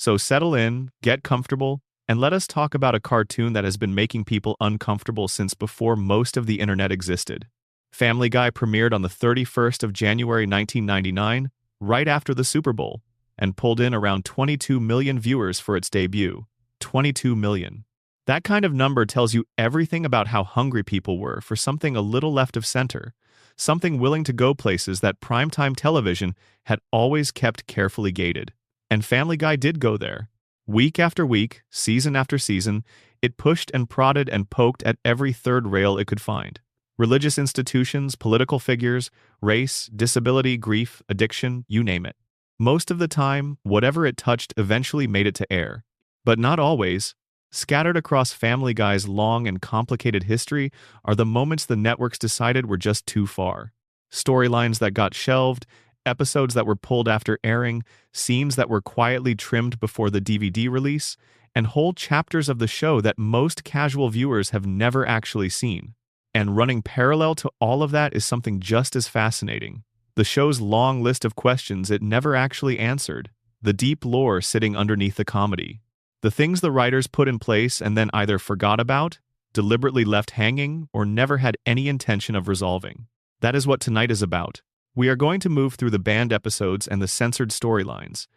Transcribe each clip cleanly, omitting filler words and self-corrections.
So settle in, get comfortable, and let us talk about a cartoon that has been making people uncomfortable since before most of the internet existed. Family Guy premiered on the 31st of January 1999, right after the Super Bowl, and pulled in around 22 million viewers for its debut. 22 million. That kind of number tells you everything about how hungry people were for something a little left of center, something willing to go places that primetime television had always kept carefully gated. And Family Guy did go there. Week after week, season after season, it pushed and prodded and poked at every third rail it could find. Religious institutions, political figures, race, disability, grief, addiction, you name it. Most of the time, whatever it touched eventually made it to air. But not always. Scattered across Family Guy's long and complicated history are the moments the networks decided were just too far. Storylines that got shelved, episodes that were pulled after airing, scenes that were quietly trimmed before the DVD release, and whole chapters of the show that most casual viewers have never actually seen. And running parallel to all of that is something just as fascinating. The show's long list of questions it never actually answered, the deep lore sitting underneath the comedy. The things the writers put in place and then either forgot about, deliberately left hanging, or never had any intention of resolving. That is what tonight is about. We are going to move through the banned episodes and the censored storylines,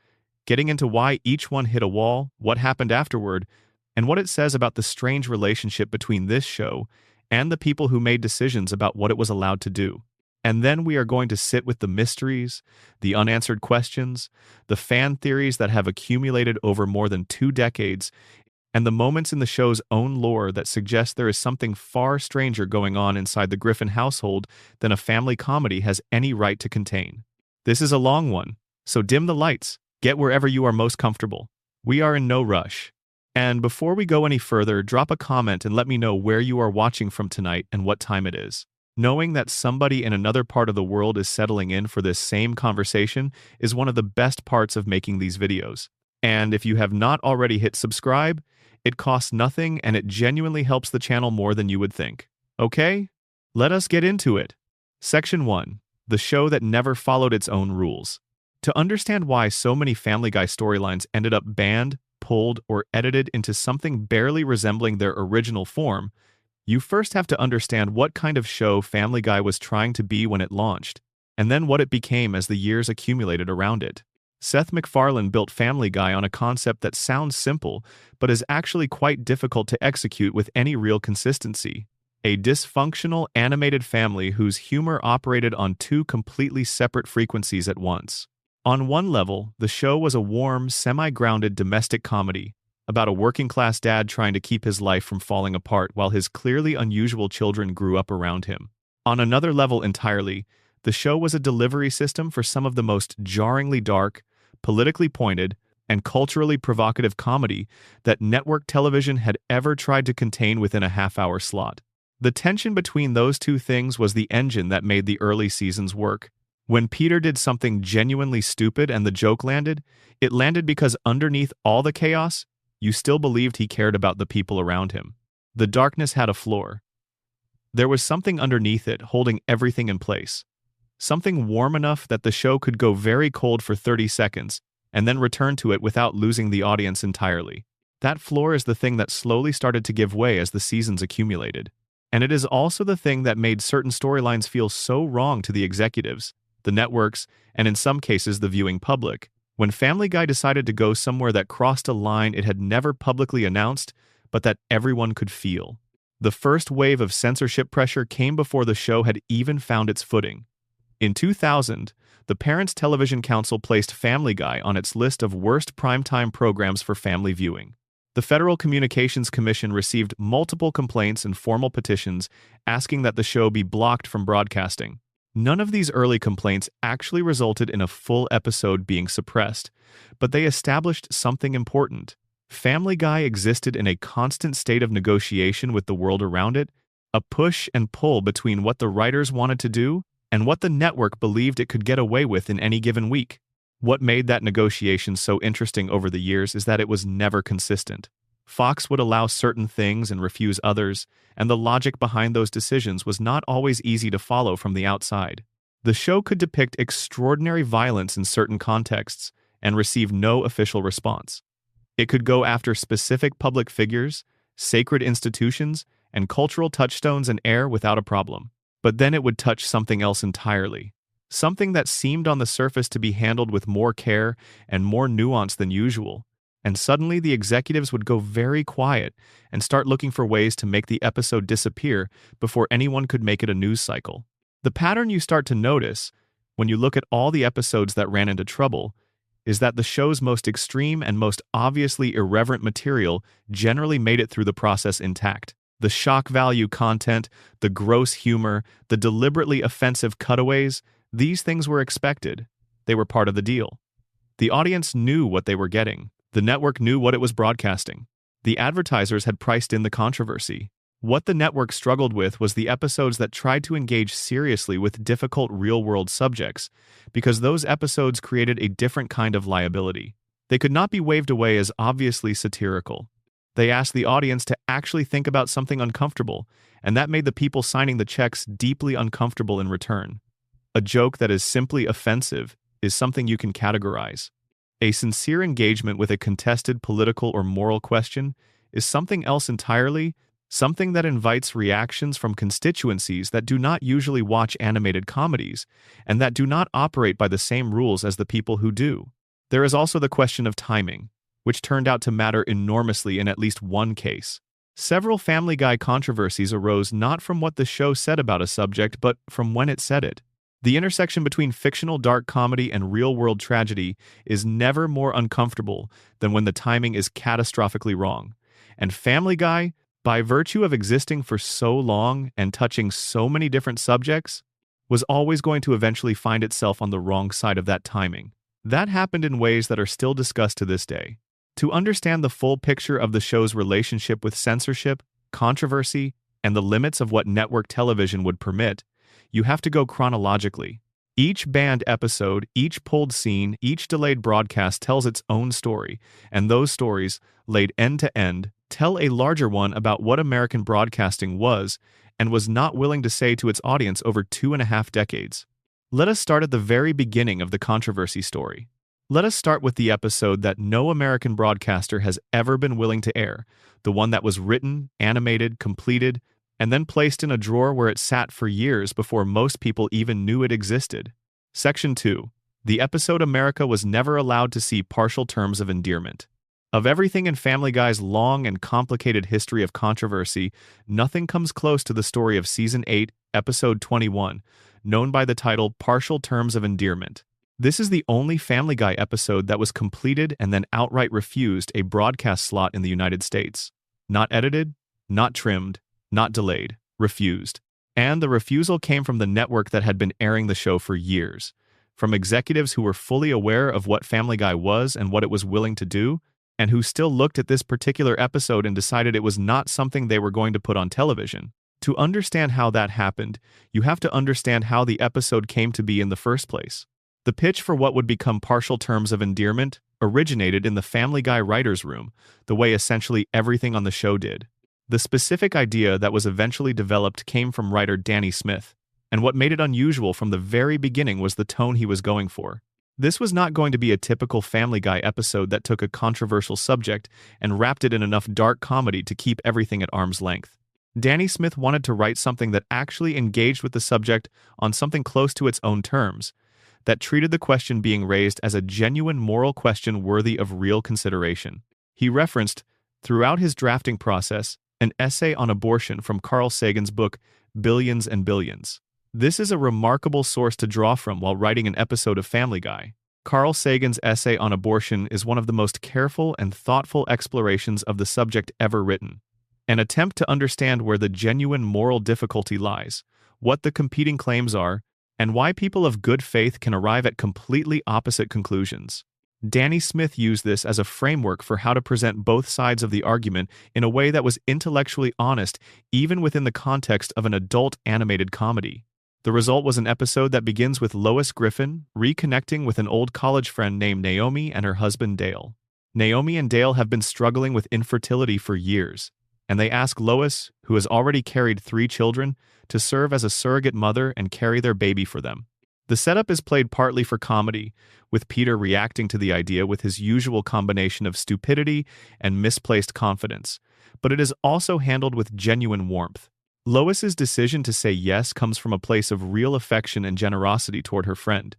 getting into why each one hit a wall, what happened afterward, and what it says about the strange relationship between this show and the people who made decisions about what it was allowed to do. And then we are going to sit with the mysteries, the unanswered questions, the fan theories that have accumulated over more than 2 decades, and the moments in the show's own lore that suggest there is something far stranger going on inside the Griffin household than a family comedy has any right to contain. This is a long one, so dim the lights, get wherever you are most comfortable. We are in no rush. And before we go any further, drop a comment and let me know where you are watching from tonight and what time it is. Knowing that somebody in another part of the world is settling in for this same conversation is one of the best parts of making these videos. And if you have not already hit subscribe, it costs nothing and it genuinely helps the channel more than you would think. Okay? Let us get into it. Section 1. The show that never followed its own rules. To understand why so many Family Guy storylines ended up banned, pulled, or edited into something barely resembling their original form, you first have to understand what kind of show Family Guy was trying to be when it launched, and then what it became as the years accumulated around it. Seth MacFarlane built Family Guy on a concept that sounds simple, but is actually quite difficult to execute with any real consistency. A dysfunctional, animated family whose humor operated on 2 completely separate frequencies at once. On one level, the show was a warm, semi-grounded domestic comedy about a working-class dad trying to keep his life from falling apart while his clearly unusual children grew up around him. On another level entirely, the show was a delivery system for some of the most jarringly dark, politically pointed, and culturally provocative comedy that network television had ever tried to contain within a half-hour slot. The tension between those 2 things was the engine that made the early seasons work. When Peter did something genuinely stupid and the joke landed, it landed because underneath all the chaos, you still believed he cared about the people around him. The darkness had a floor. There was something underneath it holding everything in place. Something warm enough that the show could go very cold for 30 seconds and then return to it without losing the audience entirely. That floor is the thing that slowly started to give way as the seasons accumulated. And it is also the thing that made certain storylines feel so wrong to the executives, the networks, and in some cases the viewing public. When Family Guy decided to go somewhere that crossed a line it had never publicly announced, but that everyone could feel. The first wave of censorship pressure came before the show had even found its footing. In 2000, the Parents Television Council placed Family Guy on its list of worst primetime programs for family viewing. The Federal Communications Commission received multiple complaints and formal petitions asking that the show be blocked from broadcasting. None of these early complaints actually resulted in a full episode being suppressed, but they established something important. Family Guy existed in a constant state of negotiation with the world around it, a push and pull between what the writers wanted to do and what the network believed it could get away with in any given week. What made that negotiation so interesting over the years is that it was never consistent. Fox would allow certain things and refuse others, and the logic behind those decisions was not always easy to follow from the outside. The show could depict extraordinary violence in certain contexts and receive no official response. It could go after specific public figures, sacred institutions, and cultural touchstones and air without a problem. But then it would touch something else entirely. Something that seemed on the surface to be handled with more care and more nuance than usual. And suddenly the executives would go very quiet and start looking for ways to make the episode disappear before anyone could make it a news cycle. The pattern you start to notice, when you look at all the episodes that ran into trouble, is that the show's most extreme and most obviously irreverent material generally made it through the process intact. The shock value content, the gross humor, the deliberately offensive cutaways, these things were expected. They were part of the deal. The audience knew what they were getting. The network knew what it was broadcasting. The advertisers had priced in the controversy. What the network struggled with was the episodes that tried to engage seriously with difficult real-world subjects, because those episodes created a different kind of liability. They could not be waved away as obviously satirical. They asked the audience to actually think about something uncomfortable, and that made the people signing the checks deeply uncomfortable in return. A joke that is simply offensive is something you can categorize. A sincere engagement with a contested political or moral question is something else entirely, something that invites reactions from constituencies that do not usually watch animated comedies and that do not operate by the same rules as the people who do. There is also the question of timing, which turned out to matter enormously in at least one case. Several Family Guy controversies arose not from what the show said about a subject, but from when it said it. The intersection between fictional dark comedy and real-world tragedy is never more uncomfortable than when the timing is catastrophically wrong. And Family Guy, by virtue of existing for so long and touching so many different subjects, was always going to eventually find itself on the wrong side of that timing. That happened in ways that are still discussed to this day. To understand the full picture of the show's relationship with censorship, controversy, and the limits of what network television would permit, you have to go chronologically. Each banned episode, each pulled scene, each delayed broadcast tells its own story, and those stories, laid end to end, tell a larger one about what American broadcasting was and was not willing to say to its audience over 2.5 decades. Let us start at the very beginning of the controversy story. Let us start with the episode that no American broadcaster has ever been willing to air, the one that was written, animated, completed, and then placed in a drawer where it sat for years before most people even knew it existed. Section 2. The episode America was never allowed to see partial terms of endearment. Of everything in Family Guy's long and complicated history of controversy, nothing comes close to the story of Season 8, Episode 21, known by the title Partial Terms of Endearment. This is the only Family Guy episode that was completed and then outright refused a broadcast slot in the United States. Not edited, not trimmed, not delayed, refused. And the refusal came from the network that had been airing the show for years, from executives who were fully aware of what Family Guy was and what it was willing to do, and who still looked at this particular episode and decided it was not something they were going to put on television. To understand how that happened, you have to understand how the episode came to be in the first place. The pitch for what would become Partial Terms of Endearment originated in the Family Guy writer's room, the way essentially everything on the show did. The specific idea that was eventually developed came from writer Danny Smith, and what made it unusual from the very beginning was the tone he was going for. This was not going to be a typical Family Guy episode that took a controversial subject and wrapped it in enough dark comedy to keep everything at arm's length. Danny Smith wanted to write something that actually engaged with the subject on something close to its own terms, that treated the question being raised as a genuine moral question worthy of real consideration. He referenced, throughout his drafting process, an essay on abortion from Carl Sagan's book, Billions and Billions. This is a remarkable source to draw from while writing an episode of Family Guy. Carl Sagan's essay on abortion is one of the most careful and thoughtful explorations of the subject ever written. An attempt to understand where the genuine moral difficulty lies, what the competing claims are, and why people of good faith can arrive at completely opposite conclusions. Danny Smith used this as a framework for how to present both sides of the argument in a way that was intellectually honest, even within the context of an adult animated comedy. The result was an episode that begins with Lois Griffin reconnecting with an old college friend named Naomi and her husband Dale. Naomi and Dale have been struggling with infertility for years, and they ask Lois, who has already carried 3 children, to serve as a surrogate mother and carry their baby for them. The setup is played partly for comedy, with Peter reacting to the idea with his usual combination of stupidity and misplaced confidence, but it is also handled with genuine warmth. Lois's decision to say yes comes from a place of real affection and generosity toward her friend,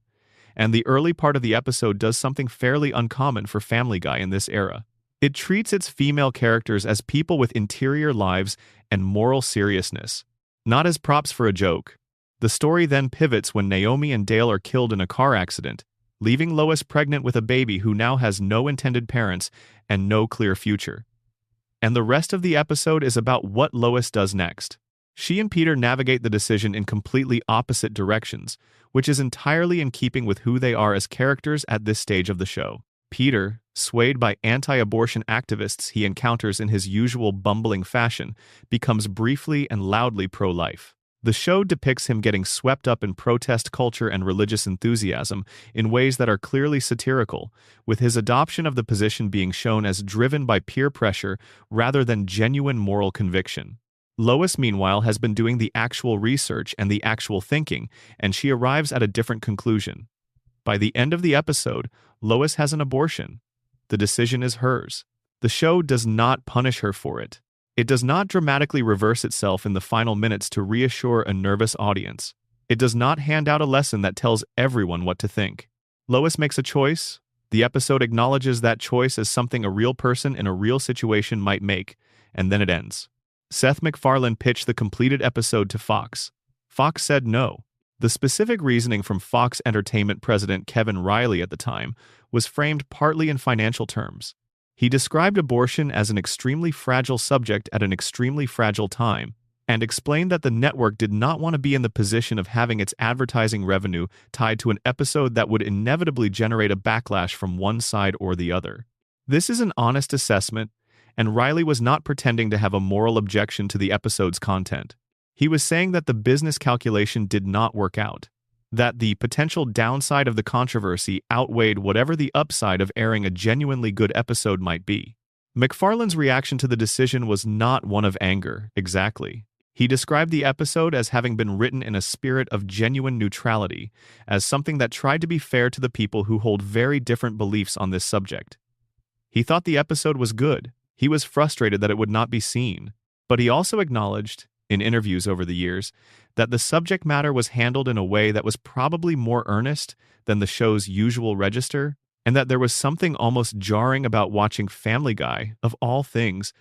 and the early part of the episode does something fairly uncommon for Family Guy in this era. It treats its female characters as people with interior lives and moral seriousness, not as props for a joke. The story then pivots when Naomi and Dale are killed in a car accident, leaving Lois pregnant with a baby who now has no intended parents and no clear future. And the rest of the episode is about what Lois does next. She and Peter navigate the decision in completely opposite directions, which is entirely in keeping with who they are as characters at this stage of the show. Peter, swayed by anti-abortion activists he encounters in his usual bumbling fashion, becomes briefly and loudly pro-life. The show depicts him getting swept up in protest culture and religious enthusiasm in ways that are clearly satirical, with his adoption of the position being shown as driven by peer pressure rather than genuine moral conviction. Lois, meanwhile, has been doing the actual research and the actual thinking, and she arrives at a different conclusion. By the end of the episode, Lois has an abortion. The decision is hers. The show does not punish her for it. It does not dramatically reverse itself in the final minutes to reassure a nervous audience. It does not hand out a lesson that tells everyone what to think. Lois makes a choice. The episode acknowledges that choice as something a real person in a real situation might make, and then it ends. Seth MacFarlane pitched the completed episode to Fox. Fox said no. The specific reasoning from Fox Entertainment president Kevin Riley at the time was framed partly in financial terms. He described abortion as an extremely fragile subject at an extremely fragile time, and explained that the network did not want to be in the position of having its advertising revenue tied to an episode that would inevitably generate a backlash from one side or the other. This is an honest assessment, and Riley was not pretending to have a moral objection to the episode's content. He was saying that the business calculation did not work out, that the potential downside of the controversy outweighed whatever the upside of airing a genuinely good episode might be. MacFarlane's reaction to the decision was not one of anger, exactly. He described the episode as having been written in a spirit of genuine neutrality, as something that tried to be fair to the people who hold very different beliefs on this subject. He thought the episode was good. He was frustrated that it would not be seen, but he also acknowledged, in interviews over the years, that the subject matter was handled in a way that was probably more earnest than the show's usual register, and that there was something almost jarring about watching Family Guy, of all things,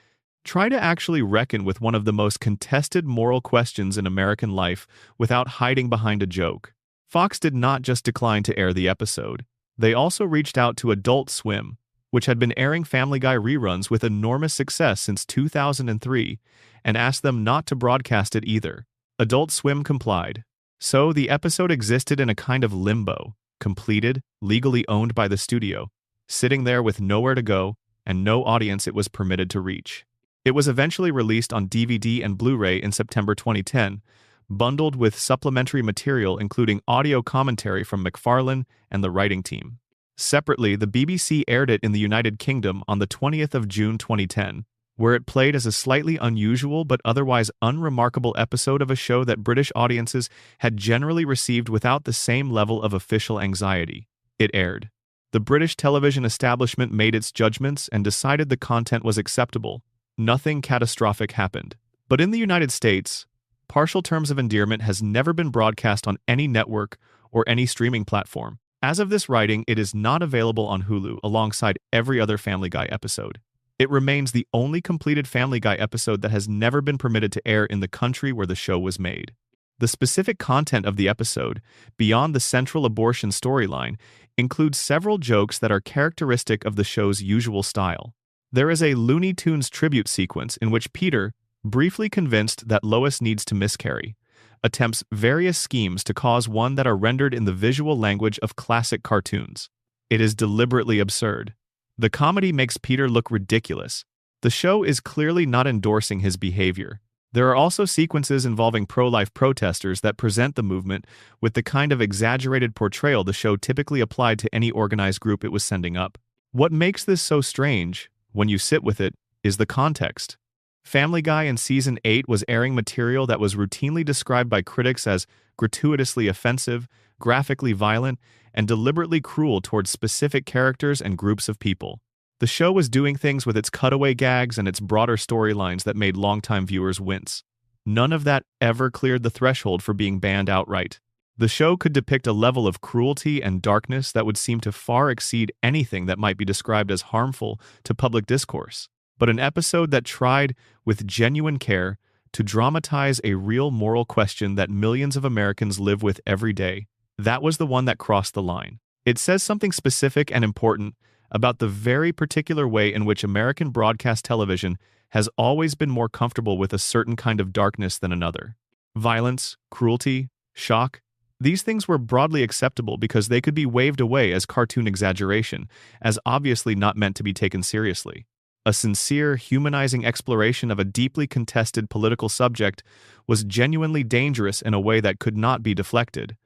try to actually reckon with one of the most contested moral questions in American life without hiding behind a joke. Fox did not just decline to air the episode. They also reached out to Adult Swim, which had been airing Family Guy reruns with enormous success since 2003, and asked them not to broadcast it either. Adult Swim complied. So the episode existed in a kind of limbo, completed, legally owned by the studio, sitting there with nowhere to go and no audience it was permitted to reach. It was eventually released on DVD and Blu-ray in September 2010, bundled with supplementary material including audio commentary from MacFarlane and the writing team. Separately, the BBC aired it in the United Kingdom on the 20th of June 2010, where it played as a slightly unusual but otherwise unremarkable episode of a show that British audiences had generally received without the same level of official anxiety. It aired. The British television establishment made its judgments and decided the content was acceptable. Nothing catastrophic happened. But in the United States, Partial Terms of Endearment has never been broadcast on any network or any streaming platform. As of this writing, it is not available on Hulu alongside every other Family Guy episode. It remains the only completed Family Guy episode that has never been permitted to air in the country where the show was made. The specific content of the episode, beyond the central abortion storyline, includes several jokes that are characteristic of the show's usual style. There is a Looney Tunes tribute sequence in which Peter, briefly convinced that Lois needs to miscarry, attempts various schemes to cause one that are rendered in the visual language of classic cartoons. It is deliberately absurd. The comedy makes Peter look ridiculous. The show is clearly not endorsing his behavior. There are also sequences involving pro-life protesters that present the movement with the kind of exaggerated portrayal the show typically applied to any organized group it was sending up. What makes this so strange, when you sit with it, is the context. Family Guy in Season 8 was airing material that was routinely described by critics as gratuitously offensive, graphically violent, and deliberately cruel towards specific characters and groups of people. The show was doing things with its cutaway gags and its broader storylines that made longtime viewers wince. None of that ever cleared the threshold for being banned outright. The show could depict a level of cruelty and darkness that would seem to far exceed anything that might be described as harmful to public discourse. But an episode that tried, with genuine care, to dramatize a real moral question that millions of Americans live with every day, that was the one that crossed the line. It says something specific and important about the very particular way in which American broadcast television has always been more comfortable with a certain kind of darkness than another. Violence, cruelty, shock, these things were broadly acceptable because they could be waved away as cartoon exaggeration, as obviously not meant to be taken seriously. A sincere, humanizing exploration of a deeply contested political subject was genuinely dangerous in a way that could not be deflected.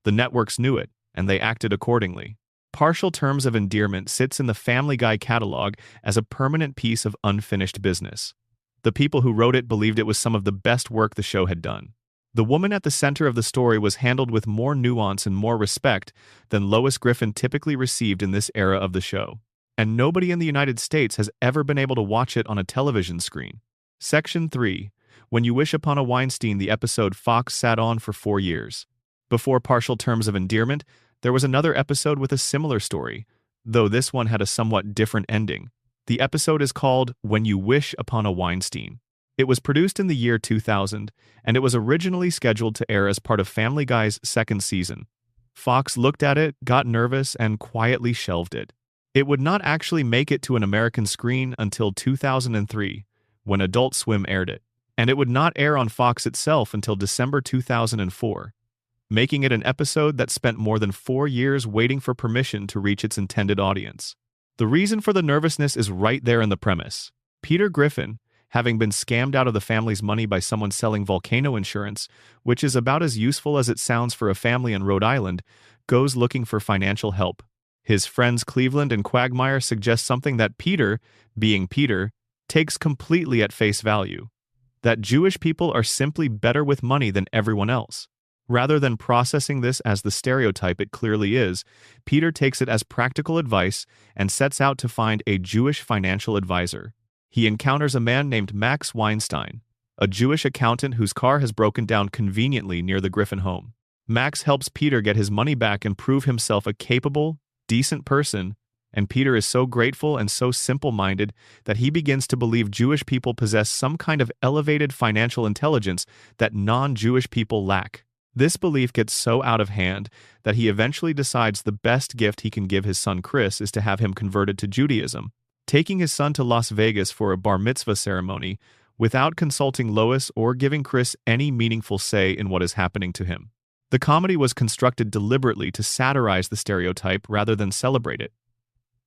The networks knew it, and they acted accordingly. Partial Terms of Endearment sits in the Family Guy catalog as a permanent piece of unfinished business. The people who wrote it believed it was some of the best work the show had done. The woman at the center of the story was handled with more nuance and more respect than Lois Griffin typically received in this era of the show. And nobody in the United States has ever been able to watch it on a television screen. Section 3. When You Wish Upon a Weinstein, the episode Fox sat on for 4 years. Before Partial Terms of Endearment, there was another episode with a similar story, though this one had a somewhat different ending. The episode is called When You Wish Upon a Weinstein. It was produced in the year 2000, and it was originally scheduled to air as part of Family Guy's second season. Fox looked at it, got nervous, and quietly shelved it. It would not actually make it to an American screen until 2003, when Adult Swim aired it, and it would not air on Fox itself until December 2004, making it an episode that spent more than 4 years waiting for permission to reach its intended audience. The reason for the nervousness is right there in the premise. Peter Griffin, having been scammed out of the family's money by someone selling volcano insurance, which is about as useful as it sounds for a family in Rhode Island, goes looking for financial help. His friends Cleveland and Quagmire suggest something that Peter, being Peter, takes completely at face value: that Jewish people are simply better with money than everyone else. Rather than processing this as the stereotype it clearly is, Peter takes it as practical advice and sets out to find a Jewish financial advisor. He encounters a man named Max Weinstein, a Jewish accountant whose car has broken down conveniently near the Griffin home. Max helps Peter get his money back and prove himself a capable, decent person, and Peter is so grateful and so simple-minded that he begins to believe Jewish people possess some kind of elevated financial intelligence that non-Jewish people lack. This belief gets so out of hand that he eventually decides the best gift he can give his son Chris is to have him converted to Judaism, taking his son to Las Vegas for a bar mitzvah ceremony without consulting Lois or giving Chris any meaningful say in what is happening to him. The comedy was constructed deliberately to satirize the stereotype rather than celebrate it.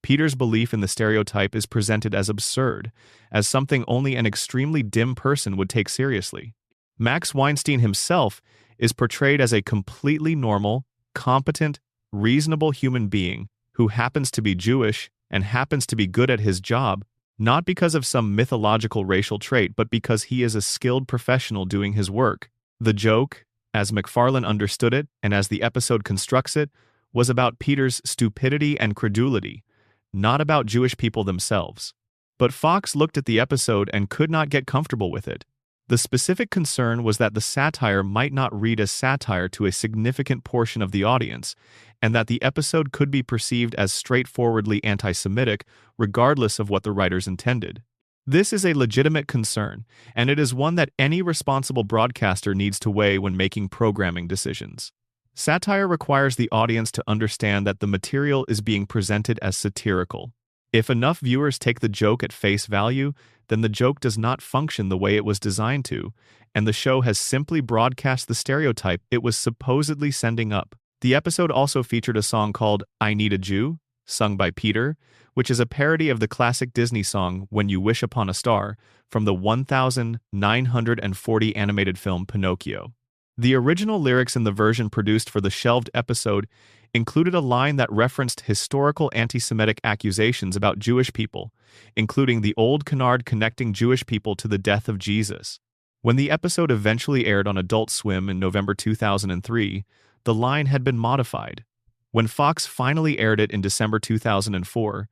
Peter's belief in the stereotype is presented as absurd, as something only an extremely dim person would take seriously. Max Weinstein himself is portrayed as a completely normal, competent, reasonable human being who happens to be Jewish and happens to be good at his job, not because of some mythological racial trait, but because he is a skilled professional doing his work. The joke, as MacFarlane understood it and as the episode constructs it, was about Peter's stupidity and credulity, not about Jewish people themselves. But Fox looked at the episode and could not get comfortable with it. The specific concern was that the satire might not read as satire to a significant portion of the audience, and that the episode could be perceived as straightforwardly anti-Semitic, regardless of what the writers intended. This is a legitimate concern, and it is one that any responsible broadcaster needs to weigh when making programming decisions. Satire requires the audience to understand that the material is being presented as satirical. If enough viewers take the joke at face value, then the joke does not function the way it was designed to, and the show has simply broadcast the stereotype it was supposedly sending up. The episode also featured a song called I Need a Jew, sung by Peter, which is a parody of the classic Disney song When You Wish Upon a Star from the 1940 animated film Pinocchio. The original lyrics in the version produced for the shelved episode included a line that referenced historical anti-Semitic accusations about Jewish people, including the old canard connecting Jewish people to the death of Jesus. When the episode eventually aired on Adult Swim in November 2003, the line had been modified. When Fox finally aired it in December 2004,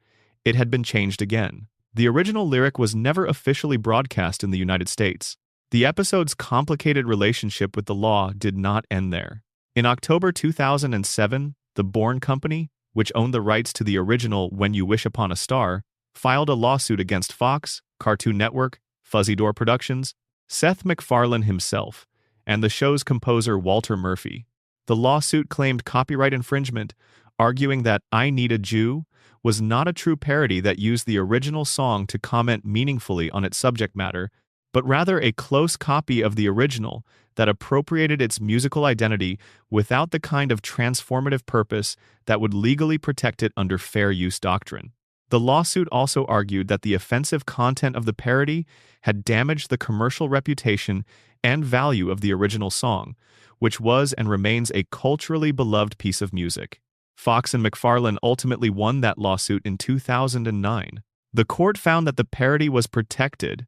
it had been changed again. The original lyric was never officially broadcast in the United States. The episode's complicated relationship with the law did not end there. In October 2007, the Bourne Company, which owned the rights to the original When You Wish Upon a Star, filed a lawsuit against Fox, Cartoon Network, Fuzzy Door Productions, Seth MacFarlane himself, and the show's composer Walter Murphy. The lawsuit claimed copyright infringement, arguing that I Need a Jew was not a true parody that used the original song to comment meaningfully on its subject matter, but rather a close copy of the original that appropriated its musical identity without the kind of transformative purpose that would legally protect it under fair use doctrine. The lawsuit also argued that the offensive content of the parody had damaged the commercial reputation and value of the original song, which was and remains a culturally beloved piece of music. Fox and MacFarlane ultimately won that lawsuit in 2009. The court found that the parody was protected,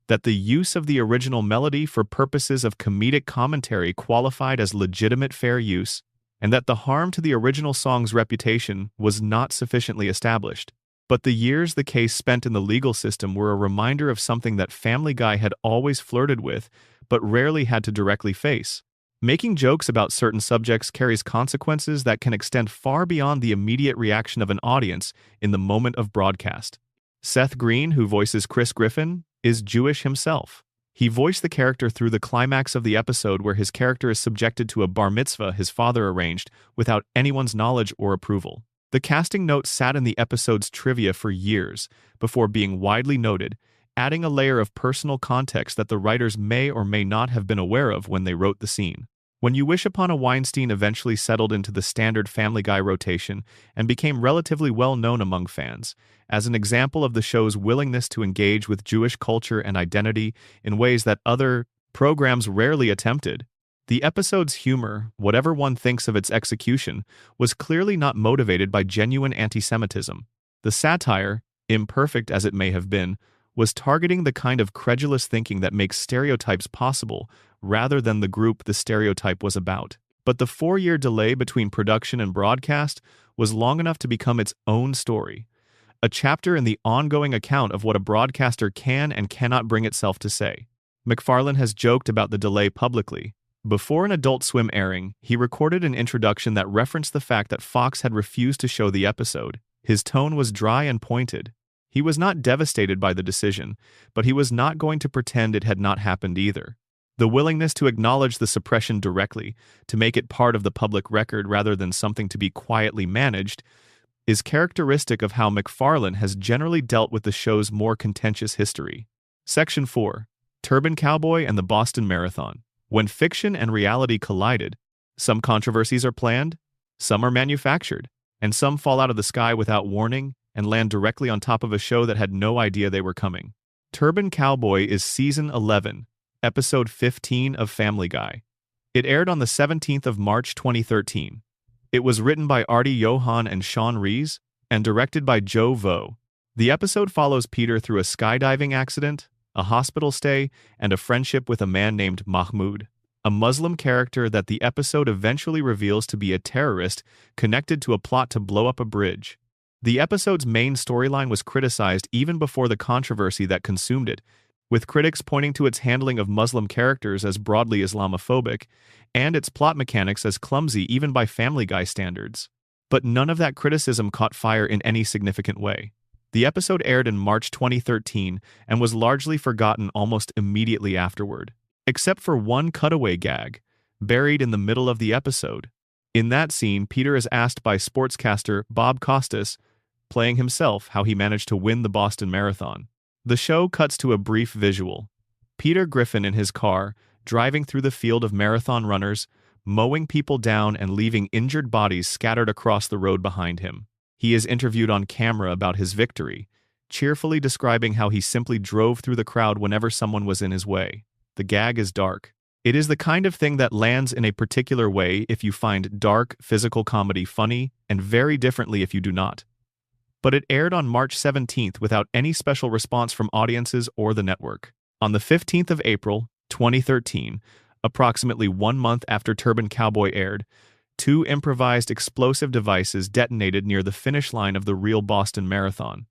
that the use of the original melody for purposes of comedic commentary qualified as legitimate fair use, and that the harm to the original song's reputation was not sufficiently established. But the years the case spent in the legal system were a reminder of something that Family Guy had always flirted with, but rarely had to directly face. Making jokes about certain subjects carries consequences that can extend far beyond the immediate reaction of an audience in the moment of broadcast. Seth Green, who voices Chris Griffin, is Jewish himself. He voiced the character through the climax of the episode where his character is subjected to a bar mitzvah his father arranged without anyone's knowledge or approval. The casting note sat in the episode's trivia for years before being widely noted, adding a layer of personal context that the writers may or may not have been aware of when they wrote the scene. When You Wish Upon a Weinstein eventually settled into the standard Family Guy rotation and became relatively well known among fans, as an example of the show's willingness to engage with Jewish culture and identity in ways that other programs rarely attempted. The episode's humor, whatever one thinks of its execution, was clearly not motivated by genuine anti-Semitism. The satire, imperfect as it may have been, was targeting the kind of credulous thinking that makes stereotypes possible rather than the group the stereotype was about. But the 4-year delay between production and broadcast was long enough to become its own story, a chapter in the ongoing account of what a broadcaster can and cannot bring itself to say. MacFarlane has joked about the delay publicly. Before an Adult Swim airing, he recorded an introduction that referenced the fact that Fox had refused to show the episode. His tone was dry and pointed. He was not devastated by the decision, but he was not going to pretend it had not happened either. The willingness to acknowledge the suppression directly, to make it part of the public record rather than something to be quietly managed, is characteristic of how MacFarlane has generally dealt with the show's more contentious history. Section 4. Turban Cowboy and the Boston Marathon. When fiction and reality collided, some controversies are planned, some are manufactured, and some fall out of the sky without warning and land directly on top of a show that had no idea they were coming. Turban Cowboy is Season 11, Episode 15 of Family Guy. It aired on the 17th of March 2013. It was written by Artie Johan and Sean Rees and directed by Joe Vo. The episode follows Peter through a skydiving accident, a hospital stay, and a friendship with a man named Mahmoud, a Muslim character that the episode eventually reveals to be a terrorist connected to a plot to blow up a bridge. The episode's main storyline was criticized even before the controversy that consumed it, with critics pointing to its handling of Muslim characters as broadly Islamophobic and its plot mechanics as clumsy even by Family Guy standards. But none of that criticism caught fire in any significant way. The episode aired in March 2013 and was largely forgotten almost immediately afterward, except for one cutaway gag, buried in the middle of the episode. In that scene, Peter is asked by sportscaster Bob Costas, playing himself, how he managed to win the Boston Marathon. The show cuts to a brief visual. Peter Griffin in his car, driving through the field of marathon runners, mowing people down and leaving injured bodies scattered across the road behind him. He is interviewed on camera about his victory, cheerfully describing how he simply drove through the crowd whenever someone was in his way. The gag is dark. It is the kind of thing that lands in a particular way if you find dark, physical comedy funny, and very differently if you do not. But it aired on March 17th without any special response from audiences or the network. On the 15th of April, 2013, approximately 1 month after Turban Cowboy aired, 2 improvised explosive devices detonated near the finish line of the real Boston Marathon.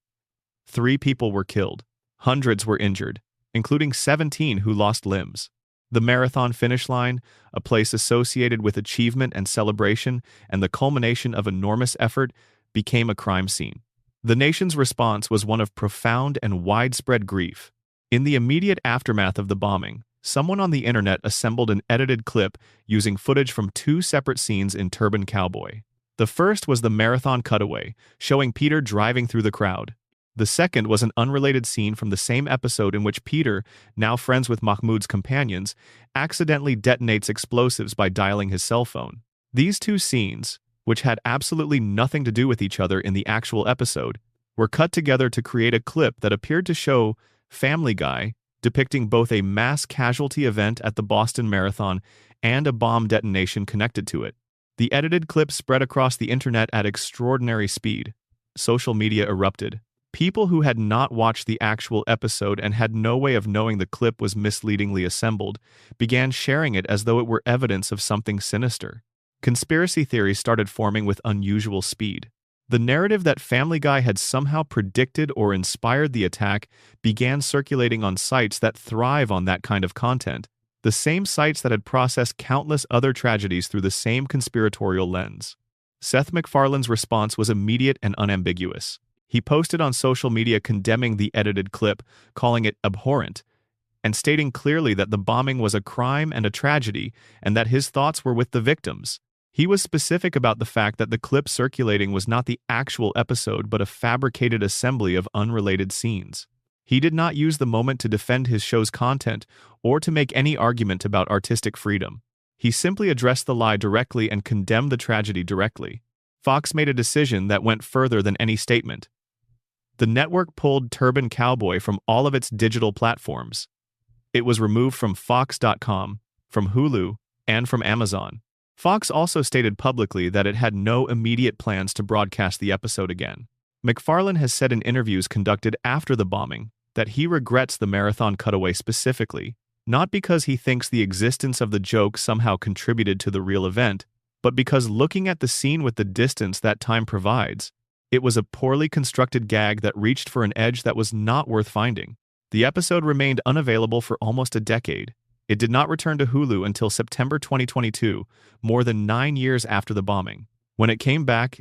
3 people were killed. Hundreds were injured, including 17 who lost limbs. The marathon finish line, a place associated with achievement and celebration and the culmination of enormous effort, became a crime scene. The nation's response was one of profound and widespread grief. In the immediate aftermath of the bombing, someone on the internet assembled an edited clip using footage from 2 separate scenes in Turban Cowboy. The first was the marathon cutaway, showing Peter driving through the crowd. The second was an unrelated scene from the same episode in which Peter, now friends with Mahmoud's companions, accidentally detonates explosives by dialing his cell phone. These 2 scenes, which had absolutely nothing to do with each other in the actual episode, were cut together to create a clip that appeared to show Family Guy depicting both a mass casualty event at the Boston Marathon and a bomb detonation connected to it. The edited clip spread across the internet at extraordinary speed. Social media erupted. People who had not watched the actual episode and had no way of knowing the clip was misleadingly assembled began sharing it as though it were evidence of something sinister. Conspiracy theories started forming with unusual speed. The narrative that Family Guy had somehow predicted or inspired the attack began circulating on sites that thrive on that kind of content, the same sites that had processed countless other tragedies through the same conspiratorial lens. Seth MacFarlane's response was immediate and unambiguous. He posted on social media condemning the edited clip, calling it abhorrent, and stating clearly that the bombing was a crime and a tragedy and that his thoughts were with the victims. He was specific about the fact that the clip circulating was not the actual episode but a fabricated assembly of unrelated scenes. He did not use the moment to defend his show's content or to make any argument about artistic freedom. He simply addressed the lie directly and condemned the tragedy directly. Fox made a decision that went further than any statement. The network pulled Turban Cowboy from all of its digital platforms. It was removed from Fox.com, from Hulu, and from Amazon. Fox also stated publicly that it had no immediate plans to broadcast the episode again. MacFarlane has said in interviews conducted after the bombing that he regrets the marathon cutaway specifically, not because he thinks the existence of the joke somehow contributed to the real event, but because looking at the scene with the distance that time provides, it was a poorly constructed gag that reached for an edge that was not worth finding. The episode remained unavailable for almost a decade. It did not return to Hulu until September 2022, more than 9 years after the bombing. When it came back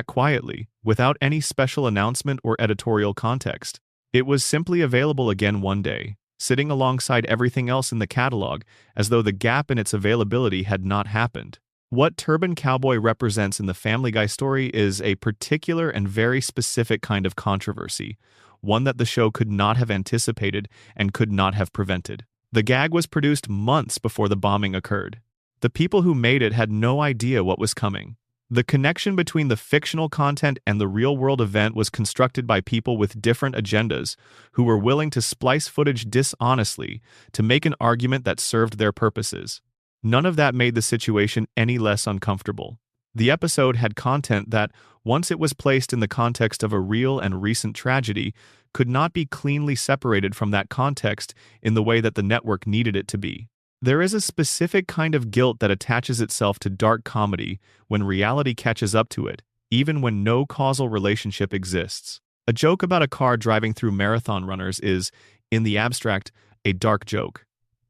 quietly, without any special announcement or editorial context. It was simply available again one day, sitting alongside everything else in the catalog, as though the gap in its availability had not happened. What Turban Cowboy represents in the Family Guy story is a particular and very specific kind of controversy, one that the show could not have anticipated and could not have prevented. The gag was produced months before the bombing occurred. The people who made it had no idea what was coming. The connection between the fictional content and the real-world event was constructed by people with different agendas who were willing to splice footage dishonestly to make an argument that served their purposes. None of that made the situation any less uncomfortable. The episode had content that, once it was placed in the context of a real and recent tragedy, could not be cleanly separated from that context in the way that the network needed it to be. There is a specific kind of guilt that attaches itself to dark comedy when reality catches up to it, even when no causal relationship exists. A joke about a car driving through marathon runners is, in the abstract, a dark joke.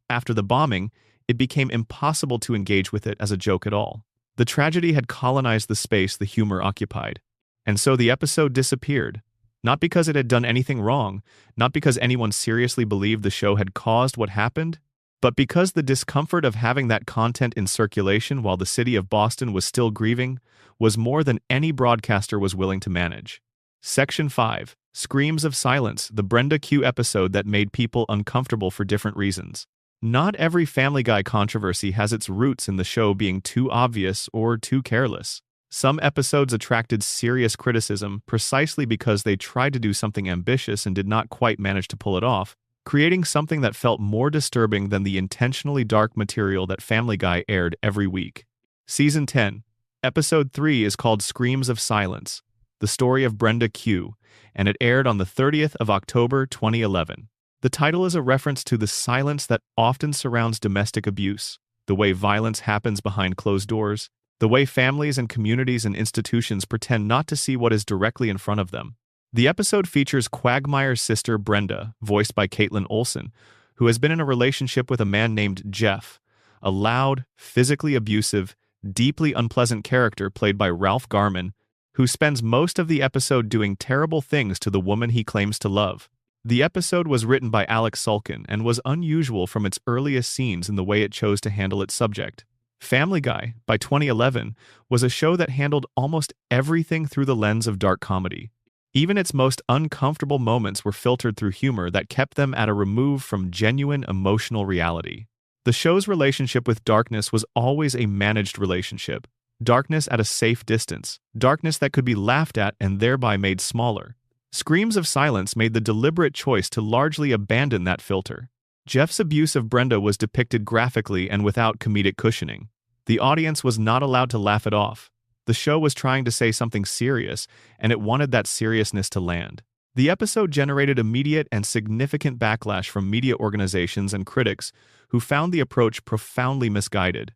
After the bombing, it became impossible to engage with it as a joke at all. The tragedy had colonized the space the humor occupied. And so the episode disappeared. Not because it had done anything wrong, not because anyone seriously believed the show had caused what happened, but because the discomfort of having that content in circulation while the city of Boston was still grieving was more than any broadcaster was willing to manage. Section 5. Screams of Silence, the Brenda Q episode that made people uncomfortable for different reasons. Not every Family Guy controversy has its roots in the show being too obvious or too careless. Some episodes attracted serious criticism precisely because they tried to do something ambitious and did not quite manage to pull it off, creating something that felt more disturbing than the intentionally dark material that Family Guy aired every week. Season 10, Episode 3 is called Screams of Silence, the story of Brenda Q, and it aired on the 30th of October 2011. The title is a reference to the silence that often surrounds domestic abuse, the way violence happens behind closed doors, the way families and communities and institutions pretend not to see what is directly in front of them. The episode features Quagmire's sister Brenda, voiced by Caitlin Olsen, who has been in a relationship with a man named Jeff, a loud, physically abusive, deeply unpleasant character played by Ralph Garman, who spends most of the episode doing terrible things to the woman he claims to love. The episode was written by Alex Sulkin and was unusual from its earliest scenes in the way it chose to handle its subject. Family Guy, by 2011, was a show that handled almost everything through the lens of dark comedy. Even its most uncomfortable moments were filtered through humor that kept them at a remove from genuine emotional reality. The show's relationship with darkness was always a managed relationship. Darkness at a safe distance. Darkness that could be laughed at and thereby made smaller. Screams of Silence made the deliberate choice to largely abandon that filter. Jeff's abuse of Brenda was depicted graphically and without comedic cushioning. The audience was not allowed to laugh it off. The show was trying to say something serious, and it wanted that seriousness to land. The episode generated immediate and significant backlash from media organizations and critics who found the approach profoundly misguided.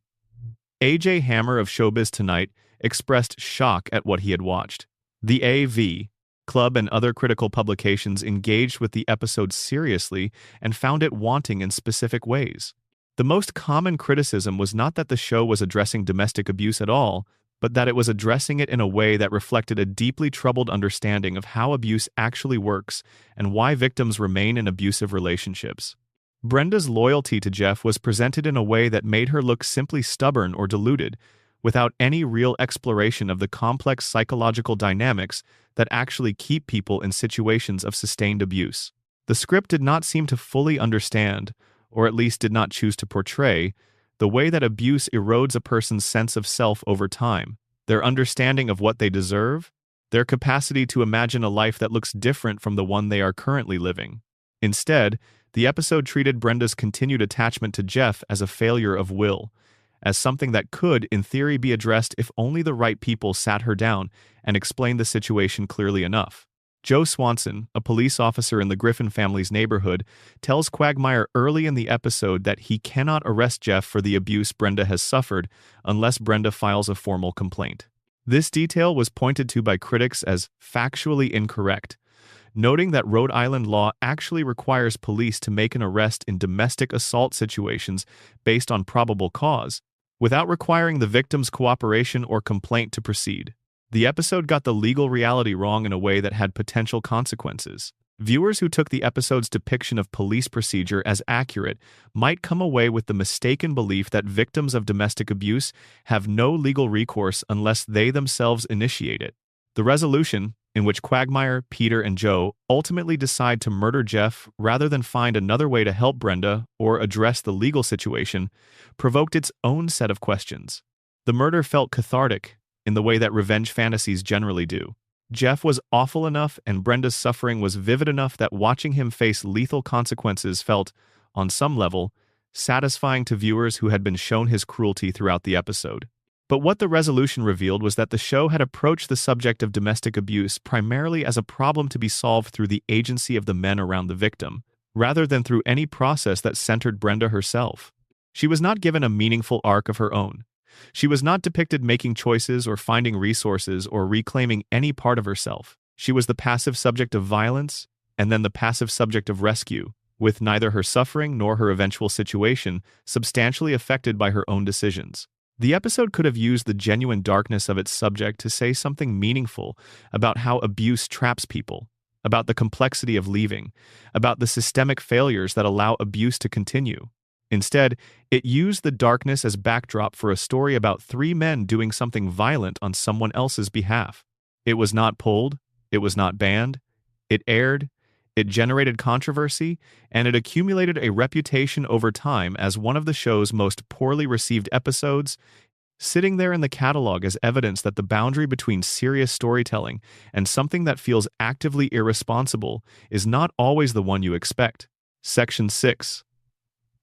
A.J. Hammer of Showbiz Tonight expressed shock at what he had watched. The A.V. Club and other critical publications engaged with the episode seriously and found it wanting in specific ways. The most common criticism was not that the show was addressing domestic abuse at all, but that it was addressing it in a way that reflected a deeply troubled understanding of how abuse actually works and why victims remain in abusive relationships. Brenda's loyalty to Jeff was presented in a way that made her look simply stubborn or deluded, without any real exploration of the complex psychological dynamics that actually keep people in situations of sustained abuse. The script did not seem to fully understand, or at least did not choose to portray, the way that abuse erodes a person's sense of self over time, their understanding of what they deserve, their capacity to imagine a life that looks different from the one they are currently living. Instead, the episode treated Brenda's continued attachment to Jeff as a failure of will, as something that could, in theory, be addressed if only the right people sat her down and explained the situation clearly enough. Joe Swanson, a police officer in the Griffin family's neighborhood, tells Quagmire early in the episode that he cannot arrest Jeff for the abuse Brenda has suffered unless Brenda files a formal complaint. This detail was pointed to by critics as factually incorrect, noting that Rhode Island law actually requires police to make an arrest in domestic assault situations based on probable cause, without requiring the victim's cooperation or complaint to proceed. The episode got the legal reality wrong in a way that had potential consequences. Viewers who took the episode's depiction of police procedure as accurate might come away with the mistaken belief that victims of domestic abuse have no legal recourse unless they themselves initiate it. The resolution, in which Quagmire, Peter, and Joe ultimately decide to murder Jeff rather than find another way to help Brenda or address the legal situation, provoked its own set of questions. The murder felt cathartic, in the way that revenge fantasies generally do. Jeff was awful enough and Brenda's suffering was vivid enough that watching him face lethal consequences felt, on some level, satisfying to viewers who had been shown his cruelty throughout the episode. But what the resolution revealed was that the show had approached the subject of domestic abuse primarily as a problem to be solved through the agency of the men around the victim, rather than through any process that centered Brenda herself. She was not given a meaningful arc of her own. She was not depicted making choices or finding resources or reclaiming any part of herself. She was the passive subject of violence, and then the passive subject of rescue, with neither her suffering nor her eventual situation substantially affected by her own decisions. The episode could have used the genuine darkness of its subject to say something meaningful about how abuse traps people, about the complexity of leaving, about the systemic failures that allow abuse to continue. Instead, it used the darkness as backdrop for a story about three men doing something violent on someone else's behalf. It was not pulled, it was not banned, it aired, it generated controversy, and it accumulated a reputation over time as one of the show's most poorly received episodes, sitting there in the catalog as evidence that the boundary between serious storytelling and something that feels actively irresponsible is not always the one you expect. Section 6.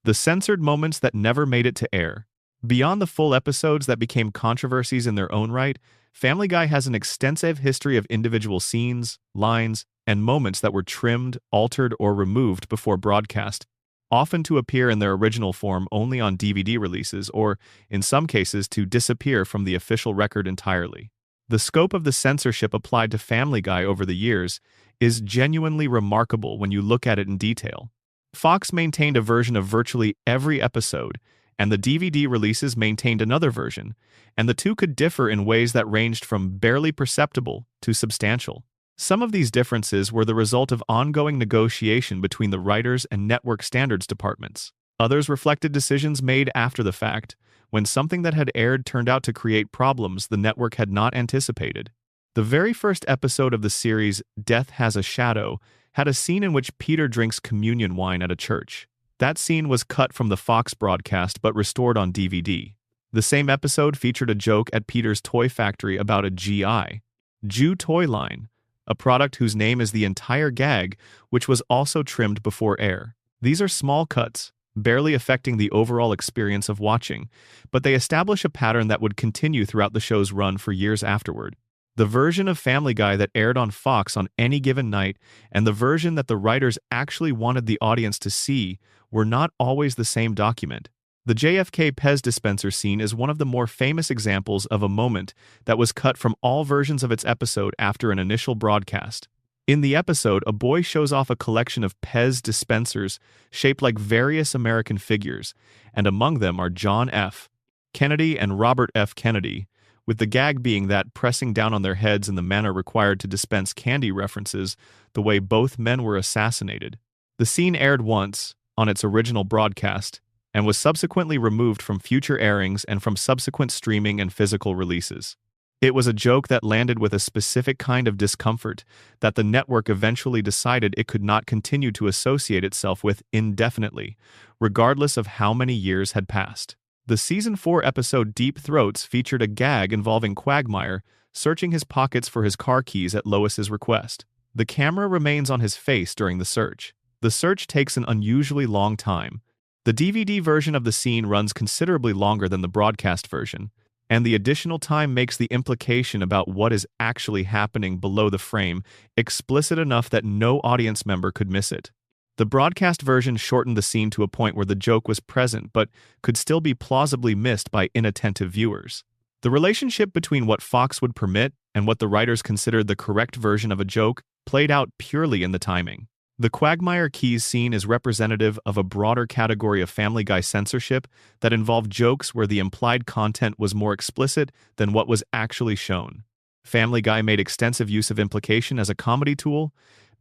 The censored moments that never made it to air. Beyond the full episodes that became controversies in their own right, Family Guy has an extensive history of individual scenes, lines, and moments that were trimmed, altered, or removed before broadcast, often to appear in their original form only on DVD releases or, in some cases, to disappear from the official record entirely. The scope of the censorship applied to Family Guy over the years is genuinely remarkable when you look at it in detail. Fox maintained a version of virtually every episode, and the DVD releases maintained another version, and the two could differ in ways that ranged from barely perceptible to substantial. Some of these differences were the result of ongoing negotiation between the writers and network standards departments. Others reflected decisions made after the fact, when something that had aired turned out to create problems the network had not anticipated. The very first episode of the series, Death Has a Shadow, had a scene in which Peter drinks communion wine at a church. That scene was cut from the Fox broadcast but restored on DVD. The same episode featured a joke at Peter's toy factory about a GI Jew toy line, a product whose name is the entire gag, which was also trimmed before air. These are small cuts, barely affecting the overall experience of watching, but they establish a pattern that would continue throughout the show's run for years afterward. The version of Family Guy that aired on Fox on any given night and the version that the writers actually wanted the audience to see were not always the same document. The JFK Pez dispenser scene is one of the more famous examples of a moment that was cut from all versions of its episode after an initial broadcast. In the episode, a boy shows off a collection of Pez dispensers shaped like various American figures, and among them are John F. Kennedy and Robert F. Kennedy, with the gag being that pressing down on their heads in the manner required to dispense candy references the way both men were assassinated. The scene aired once, on its original broadcast, and was subsequently removed from future airings and from subsequent streaming and physical releases. It was a joke that landed with a specific kind of discomfort that the network eventually decided it could not continue to associate itself with indefinitely, regardless of how many years had passed. The Season 4 episode Deep Throats featured a gag involving Quagmire searching his pockets for his car keys at Lois's request. The camera remains on his face during the search. The search takes an unusually long time. The DVD version of the scene runs considerably longer than the broadcast version, and the additional time makes the implication about what is actually happening below the frame explicit enough that no audience member could miss it. The broadcast version shortened the scene to a point where the joke was present but could still be plausibly missed by inattentive viewers. The relationship between what Fox would permit and what the writers considered the correct version of a joke played out purely in the timing. The Quagmire Keys scene is representative of a broader category of Family Guy censorship that involved jokes where the implied content was more explicit than what was actually shown. Family Guy made extensive use of implication as a comedy tool,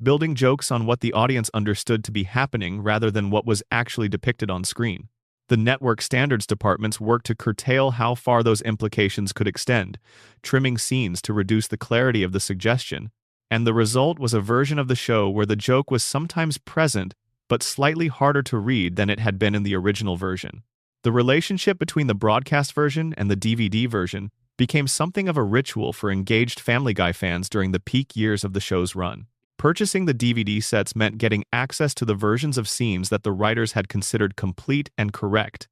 building jokes on what the audience understood to be happening rather than what was actually depicted on screen. The network standards departments worked to curtail how far those implications could extend, trimming scenes to reduce the clarity of the suggestion, and the result was a version of the show where the joke was sometimes present but slightly harder to read than it had been in the original version. The relationship between the broadcast version and the DVD version became something of a ritual for engaged Family Guy fans during the peak years of the show's run. Purchasing the DVD sets meant getting access to the versions of scenes that the writers had considered complete and correct,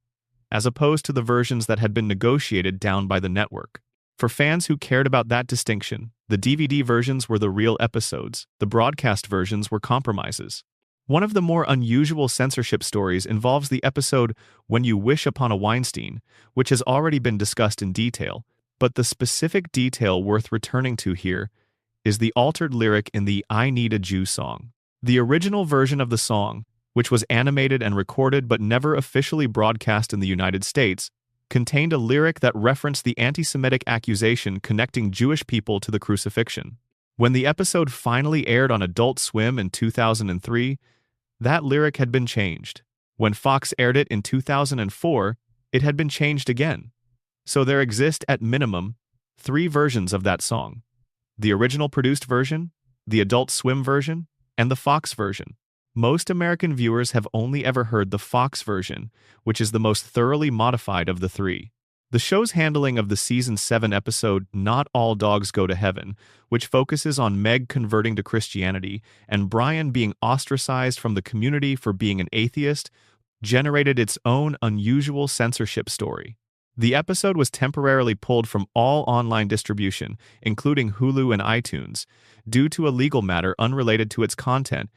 as opposed to the versions that had been negotiated down by the network. For fans who cared about that distinction, the DVD versions were the real episodes, the broadcast versions were compromises. One of the more unusual censorship stories involves the episode When You Wish Upon a Weinstein, which has already been discussed in detail, but the specific detail worth returning to here is the altered lyric in the I Need a Jew song. The original version of the song, which was animated and recorded but never officially broadcast in the United States, contained a lyric that referenced the anti-Semitic accusation connecting Jewish people to the crucifixion. When the episode finally aired on Adult Swim in 2003, that lyric had been changed. When Fox aired it in 2004, it had been changed again. So there exist, at minimum, 3 versions of that song: the original produced version, the Adult Swim version, and the Fox version. Most American viewers have only ever heard the Fox version, which is the most thoroughly modified of the 3. The show's handling of the Season 7 episode Not All Dogs Go to Heaven, which focuses on Meg converting to Christianity and Brian being ostracized from the community for being an atheist, generated its own unusual censorship story. The episode was temporarily pulled from all online distribution, including Hulu and iTunes, due to a legal matter unrelated to its content,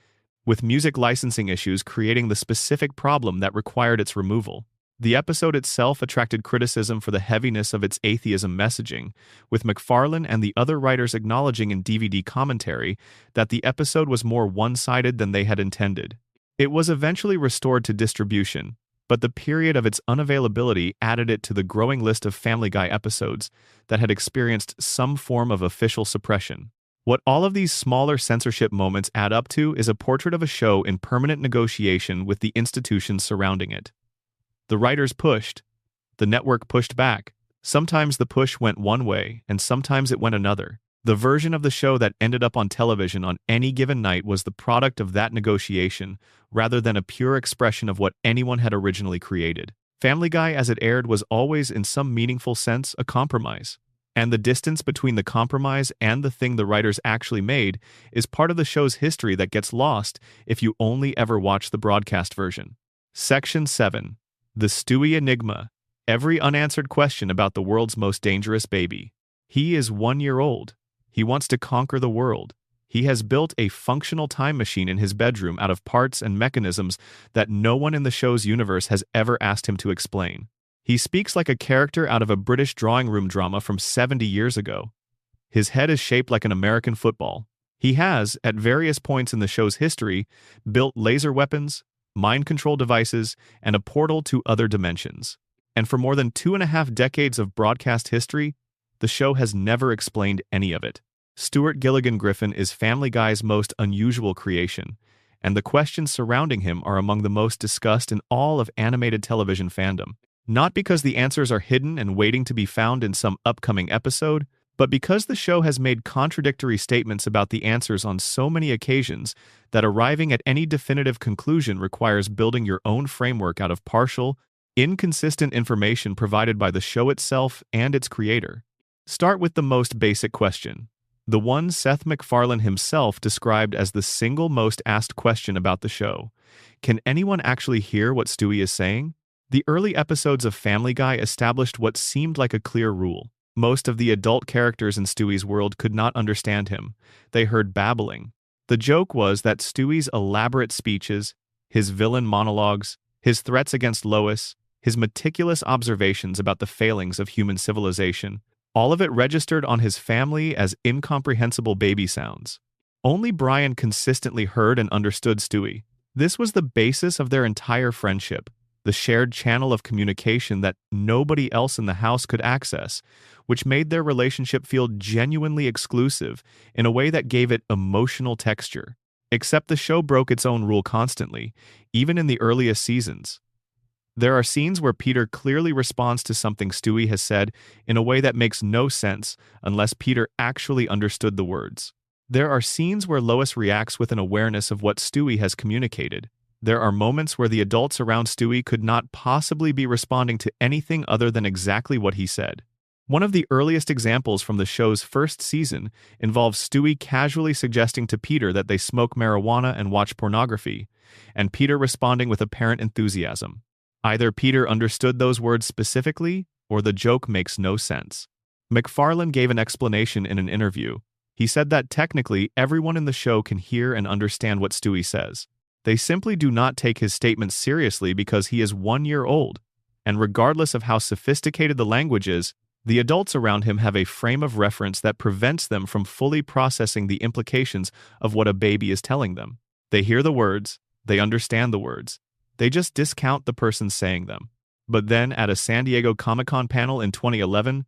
with music licensing issues creating the specific problem that required its removal. The episode itself attracted criticism for the heaviness of its atheism messaging, with MacFarlane and the other writers acknowledging in DVD commentary that the episode was more one-sided than they had intended. It was eventually restored to distribution, but the period of its unavailability added it to the growing list of Family Guy episodes that had experienced some form of official suppression. What all of these smaller censorship moments add up to is a portrait of a show in permanent negotiation with the institutions surrounding it. The writers pushed, the network pushed back. Sometimes the push went one way, and sometimes it went another. The version of the show that ended up on television on any given night was the product of that negotiation, rather than a pure expression of what anyone had originally created. Family Guy as it aired was always, in some meaningful sense, a compromise. And the distance between the compromise and the thing the writers actually made is part of the show's history that gets lost if you only ever watch the broadcast version. Section 7. The Stewie Enigma. Every unanswered question about the world's most dangerous baby. He is 1 year old. He wants to conquer the world. He has built a functional time machine in his bedroom out of parts and mechanisms that no one in the show's universe has ever asked him to explain. He speaks like a character out of a British drawing room drama from 70 years ago. His head is shaped like an American football. He has, at various points in the show's history, built laser weapons, mind control devices, and a portal to other dimensions. And for more than 2.5 decades of broadcast history, the show has never explained any of it. Stuart Gilligan Griffin is Family Guy's most unusual creation, and the questions surrounding him are among the most discussed in all of animated television fandom. Not because the answers are hidden and waiting to be found in some upcoming episode, but because the show has made contradictory statements about the answers on so many occasions that arriving at any definitive conclusion requires building your own framework out of partial, inconsistent information provided by the show itself and its creator. Start with the most basic question. The one Seth MacFarlane himself described as the single most asked question about the show. Can anyone actually hear what Stewie is saying? The early episodes of Family Guy established what seemed like a clear rule. Most of the adult characters in Stewie's world could not understand him. They heard babbling. The joke was that Stewie's elaborate speeches, his villain monologues, his threats against Lois, his meticulous observations about the failings of human civilization, all of it registered on his family as incomprehensible baby sounds. Only Brian consistently heard and understood Stewie. This was the basis of their entire friendship, the shared channel of communication that nobody else in the house could access, which made their relationship feel genuinely exclusive in a way that gave it emotional texture. Except the show broke its own rule constantly, even in the earliest seasons. There are scenes where Peter clearly responds to something Stewie has said in a way that makes no sense unless Peter actually understood the words. There are scenes where Lois reacts with an awareness of what Stewie has communicated. There are moments where the adults around Stewie could not possibly be responding to anything other than exactly what he said. One of the earliest examples from the show's first season involves Stewie casually suggesting to Peter that they smoke marijuana and watch pornography, and Peter responding with apparent enthusiasm. Either Peter understood those words specifically, or the joke makes no sense. MacFarlane gave an explanation in an interview. He said that technically everyone in the show can hear and understand what Stewie says. They simply do not take his statements seriously because he is 1 year old, and regardless of how sophisticated the language is, the adults around him have a frame of reference that prevents them from fully processing the implications of what a baby is telling them. They hear the words, they understand the words. They just discount the person saying them. But then, at a San Diego Comic-Con panel in 2011,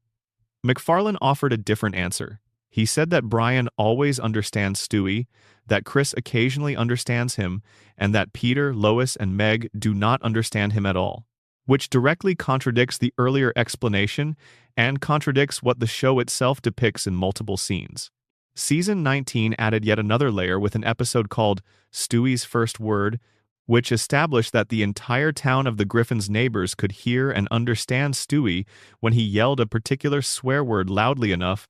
MacFarlane offered a different answer. He said that Brian always understands Stewie, that Chris occasionally understands him, and that Peter, Lois, and Meg do not understand him at all, which directly contradicts the earlier explanation and contradicts what the show itself depicts in multiple scenes. Season 19 added yet another layer with an episode called Stewie's First Word, which established that the entire town of the Griffins' neighbors could hear and understand Stewie when he yelled a particular swear word loudly enough,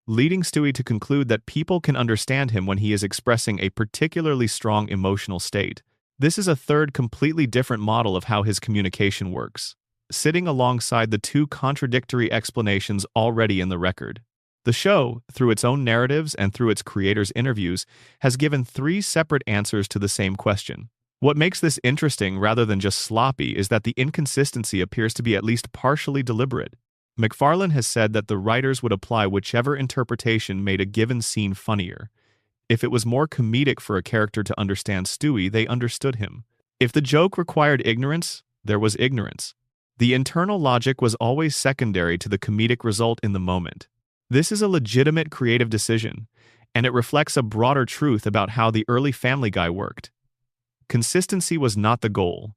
leading Stewie to conclude that people can understand him when he is expressing a particularly strong emotional state. This is a third completely different model of how his communication works. sitting alongside the two contradictory explanations already in the record. The show, through its own narratives and through its creators' interviews, has given three separate answers to the same question. What makes this interesting rather than just sloppy is that the inconsistency appears to be at least partially deliberate. MacFarlane has said that the writers would apply whichever interpretation made a given scene funnier. If it was more comedic for a character to understand Stewie, they understood him. If the joke required ignorance, there was ignorance. The internal logic was always secondary to the comedic result in the moment. This is a legitimate creative decision, and it reflects a broader truth about how the early Family Guy worked. Consistency was not the goal.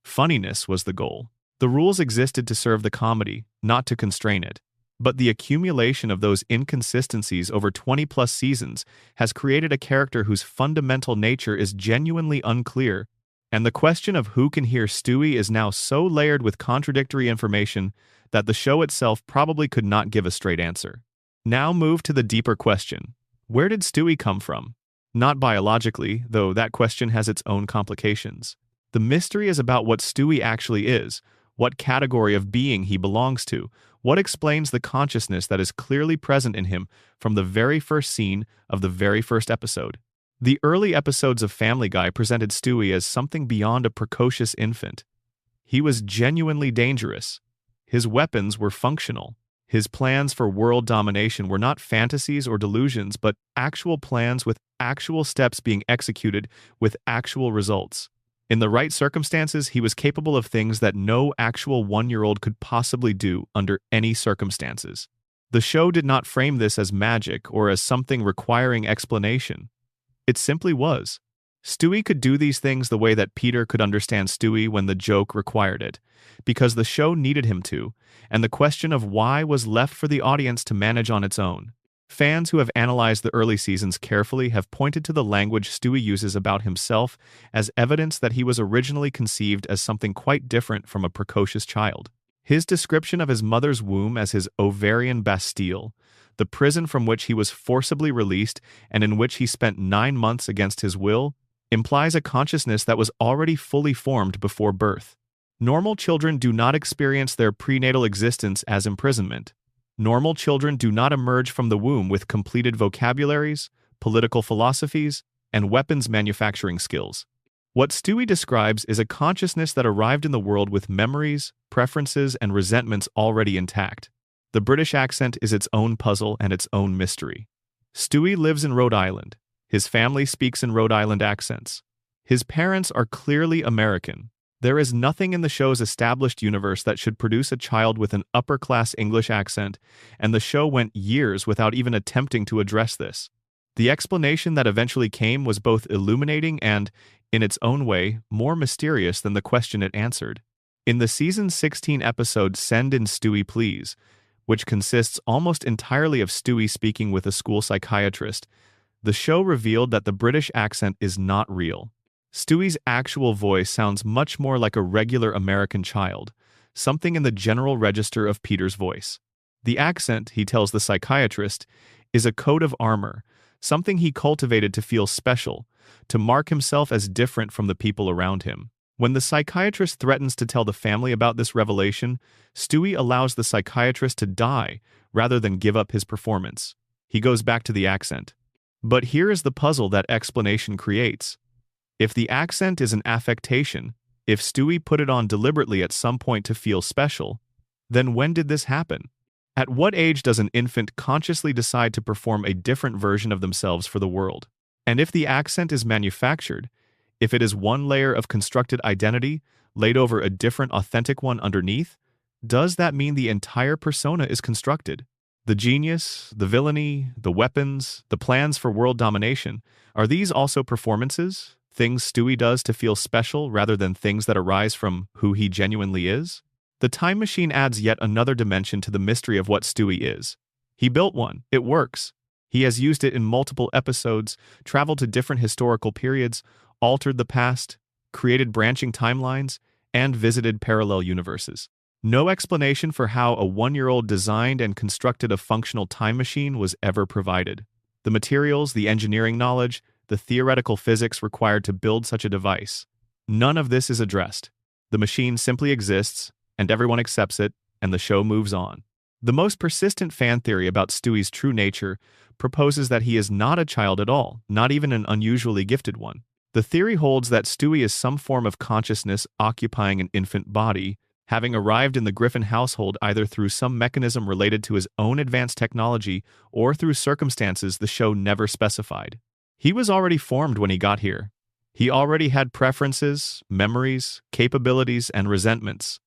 Funniness was the goal. The rules existed to serve the comedy, not to constrain it. But the accumulation of those inconsistencies over 20-plus seasons has created a character whose fundamental nature is genuinely unclear, and the question of who can hear Stewie is now so layered with contradictory information that the show itself probably could not give a straight answer. Now move to the deeper question. Where did Stewie come from? Not biologically, though that question has its own complications. The mystery is about what Stewie actually is, what category of being he belongs to, what explains the consciousness that is clearly present in him from the very first scene of the very first episode. The early episodes of Family Guy presented Stewie as something beyond a precocious infant. He was genuinely dangerous. His weapons were functional. His plans for world domination were not fantasies or delusions, but actual plans with actual steps being executed with actual results. In the right circumstances, he was capable of things that no actual one-year-old could possibly do under any circumstances. The show did not frame this as magic or as something requiring explanation. It simply was. Stewie could do these things the way that Peter could understand Stewie when the joke required it, because the show needed him to, and the question of why was left for the audience to manage on its own. Fans who have analyzed the early seasons carefully have pointed to the language Stewie uses about himself as evidence that he was originally conceived as something quite different from a precocious child. His description of his mother's womb as his ovarian Bastille, the prison from which he was forcibly released and in which he spent 9 months against his will, implies a consciousness that was already fully formed before birth. Normal children do not experience their prenatal existence as imprisonment. Normal children do not emerge from the womb with completed vocabularies, political philosophies, and weapons manufacturing skills. What Stewie describes is a consciousness that arrived in the world with memories, preferences, and resentments already intact. The British accent is its own puzzle and its own mystery. Stewie lives in Rhode Island. His family speaks in Rhode Island accents. His parents are clearly American. There is nothing in the show's established universe that should produce a child with an upper-class English accent, and the show went years without even attempting to address this. The explanation that eventually came was both illuminating and, in its own way, more mysterious than the question it answered. In the season 16 episode Send in Stewie Please, which consists almost entirely of Stewie speaking with a school psychiatrist, the show revealed that the British accent is not real. Stewie's actual voice sounds much more like a regular American child, something in the general register of Peter's voice. The accent, he tells the psychiatrist, is a coat of armor, something he cultivated to feel special, to mark himself as different from the people around him. When the psychiatrist threatens to tell the family about this revelation, Stewie allows the psychiatrist to die rather than give up his performance. He goes back to the accent. But here is the puzzle that explanation creates. If the accent is an affectation, if Stewie put it on deliberately at some point to feel special, then when did this happen? At what age does an infant consciously decide to perform a different version of themselves for the world? And if the accent is manufactured, if it is one layer of constructed identity laid over a different authentic one underneath, does that mean the entire persona is constructed? The genius, the villainy, the weapons, the plans for world domination, are these also performances? Things Stewie does to feel special rather than things that arise from who he genuinely is? The time machine adds yet another dimension to the mystery of what Stewie is. He built one. It works. He has used it in multiple episodes, traveled to different historical periods, altered the past, created branching timelines, and visited parallel universes. No explanation for how a 1-year-old designed and constructed a functional time machine was ever provided. The materials, the engineering knowledge, the theoretical physics required to build such a device. None of this is addressed. The machine simply exists, and everyone accepts it, and the show moves on. The most persistent fan theory about Stewie's true nature proposes that he is not a child at all, not even an unusually gifted one. The theory holds that Stewie is some form of consciousness occupying an infant body, having arrived in the Griffin household either through some mechanism related to his own advanced technology or through circumstances the show never specified. He was already formed when he got here. He already had preferences, memories, capabilities, and resentments.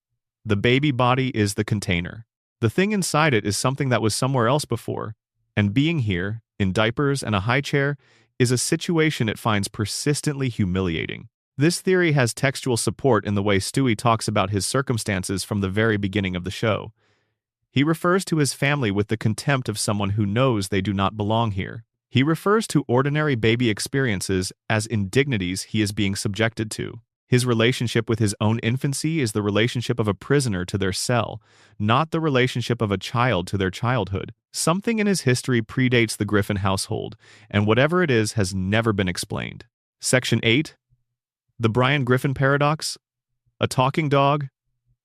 The baby body is the container. The thing inside it is something that was somewhere else before, and being here, in diapers and a high chair, is a situation it finds persistently humiliating. This theory has textual support in the way Stewie talks about his circumstances from the very beginning of the show. He refers to his family with the contempt of someone who knows they do not belong here. He refers to ordinary baby experiences as indignities he is being subjected to. His relationship with his own infancy is the relationship of a prisoner to their cell, not the relationship of a child to their childhood. Something in his history predates the Griffin household, and whatever it is has never been explained. Section 8. The Brian Griffin Paradox. A talking dog,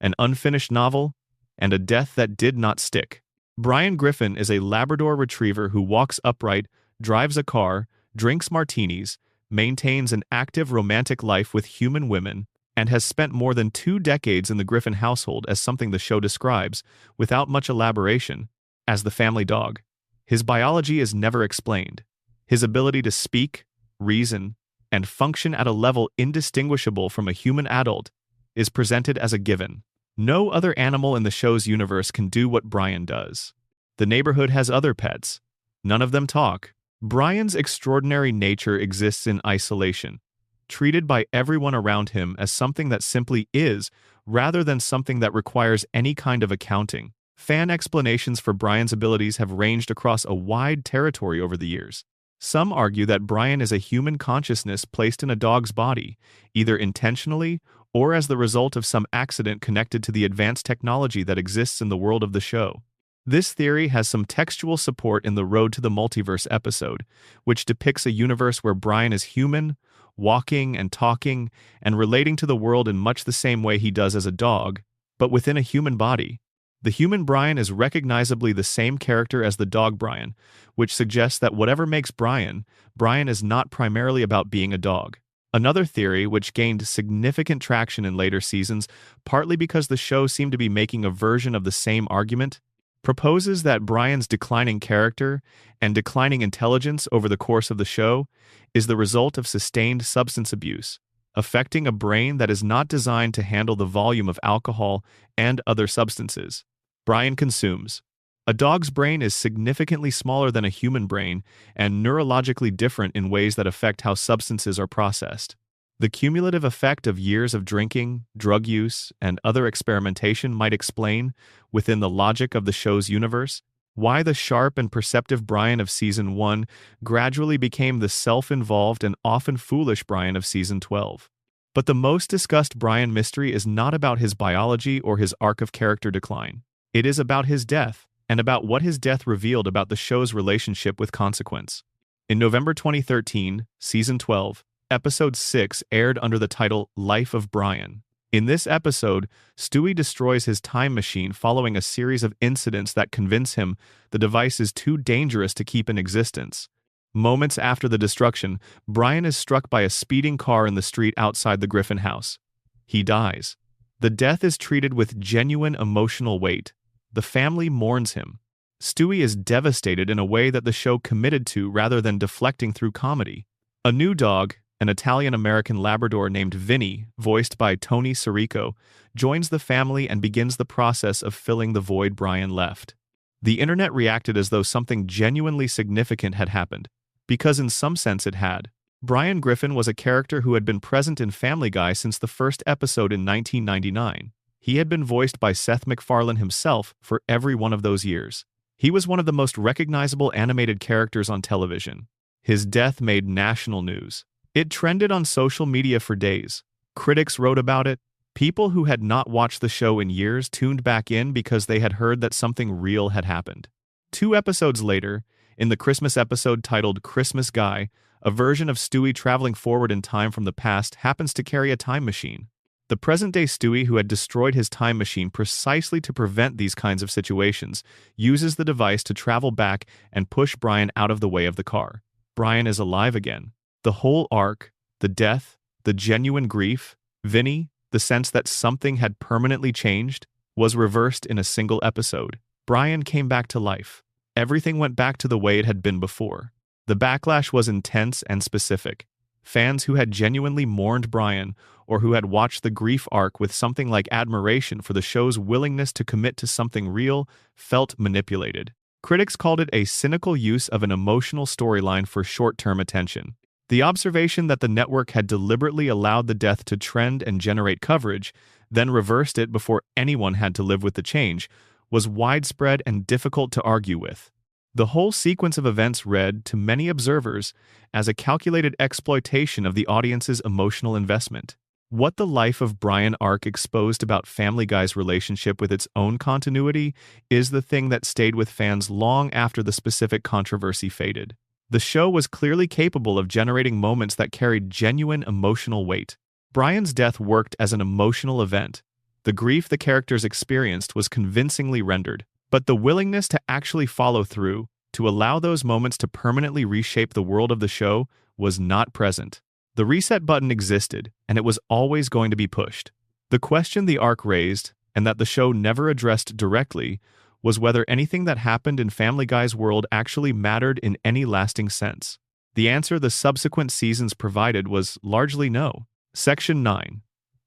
an unfinished novel, and a death that did not stick. Brian Griffin is a Labrador retriever who walks upright, drives a car, drinks martinis, maintains an active romantic life with human women, and has spent more than 2 decades in the Griffin household as something the show describes, without much elaboration, as the family dog. His biology is never explained. His ability to speak, reason, and function at a level indistinguishable from a human adult is presented as a given. No other animal in the show's universe can do what Brian does. The neighborhood has other pets. None of them talk. Brian's extraordinary nature exists in isolation, treated by everyone around him as something that simply is, rather than something that requires any kind of accounting. Fan explanations for Brian's abilities have ranged across a wide territory over the years. Some argue that Brian is a human consciousness placed in a dog's body, either intentionally or as the result of some accident connected to the advanced technology that exists in the world of the show. This theory has some textual support in the Road to the Multiverse episode, which depicts a universe where Brian is human, walking and talking, and relating to the world in much the same way he does as a dog, but within a human body. The human Brian is recognizably the same character as the dog Brian, which suggests that whatever makes Brian is not primarily about being a dog. Another theory, which gained significant traction in later seasons, partly because the show seemed to be making a version of the same argument, proposes that Brian's declining character and declining intelligence over the course of the show is the result of sustained substance abuse, affecting a brain that is not designed to handle the volume of alcohol and other substances Brian consumes. A dog's brain is significantly smaller than a human brain and neurologically different in ways that affect how substances are processed. The cumulative effect of years of drinking, drug use, and other experimentation might explain, within the logic of the show's universe, why the sharp and perceptive Brian of Season 1 gradually became the self-involved and often foolish Brian of Season 12. But the most discussed Brian mystery is not about his biology or his arc of character decline. It is about his death, and about what his death revealed about the show's relationship with consequence. In November 2013, Season 12, Episode 6 aired under the title Life of Brian. In this episode, Stewie destroys his time machine following a series of incidents that convince him the device is too dangerous to keep in existence. Moments after the destruction, Brian is struck by a speeding car in the street outside the Griffin house. He dies. The death is treated with genuine emotional weight. The family mourns him. Stewie is devastated in a way that the show committed to rather than deflecting through comedy. A new dog, an Italian-American Labrador named Vinny, voiced by Tony Sirico, joins the family and begins the process of filling the void Brian left. The internet reacted as though something genuinely significant had happened, because in some sense it had. Brian Griffin was a character who had been present in Family Guy since the first episode in 1999. He had been voiced by Seth MacFarlane himself for every one of those years. He was one of the most recognizable animated characters on television. His death made national news. It trended on social media for days. Critics wrote about it. People who had not watched the show in years tuned back in because they had heard that something real had happened. 2 episodes later, in the Christmas episode titled Christmas Guy, a version of Stewie traveling forward in time from the past happens to carry a time machine. The present-day Stewie, who had destroyed his time machine precisely to prevent these kinds of situations, uses the device to travel back and push Brian out of the way of the car. Brian is alive again. The whole arc, the death, the genuine grief, Vinny, the sense that something had permanently changed, was reversed in a single episode. Brian came back to life. Everything went back to the way it had been before. The backlash was intense and specific. Fans who had genuinely mourned Brian, or who had watched the grief arc with something like admiration for the show's willingness to commit to something real, felt manipulated. Critics called it a cynical use of an emotional storyline for short-term attention. The observation that the network had deliberately allowed the death to trend and generate coverage, then reversed it before anyone had to live with the change, was widespread and difficult to argue with. The whole sequence of events read, to many observers, as a calculated exploitation of the audience's emotional investment. What the Life of Brian arc exposed about Family Guy's relationship with its own continuity is the thing that stayed with fans long after the specific controversy faded. The show was clearly capable of generating moments that carried genuine emotional weight. Brian's death worked as an emotional event. The grief the characters experienced was convincingly rendered, but the willingness to actually follow through, to allow those moments to permanently reshape the world of the show, was not present. The reset button existed, and it was always going to be pushed. The question the arc raised, and that the show never addressed directly, was whether anything that happened in Family Guy's world actually mattered in any lasting sense. The answer the subsequent seasons provided was largely no. Section 9.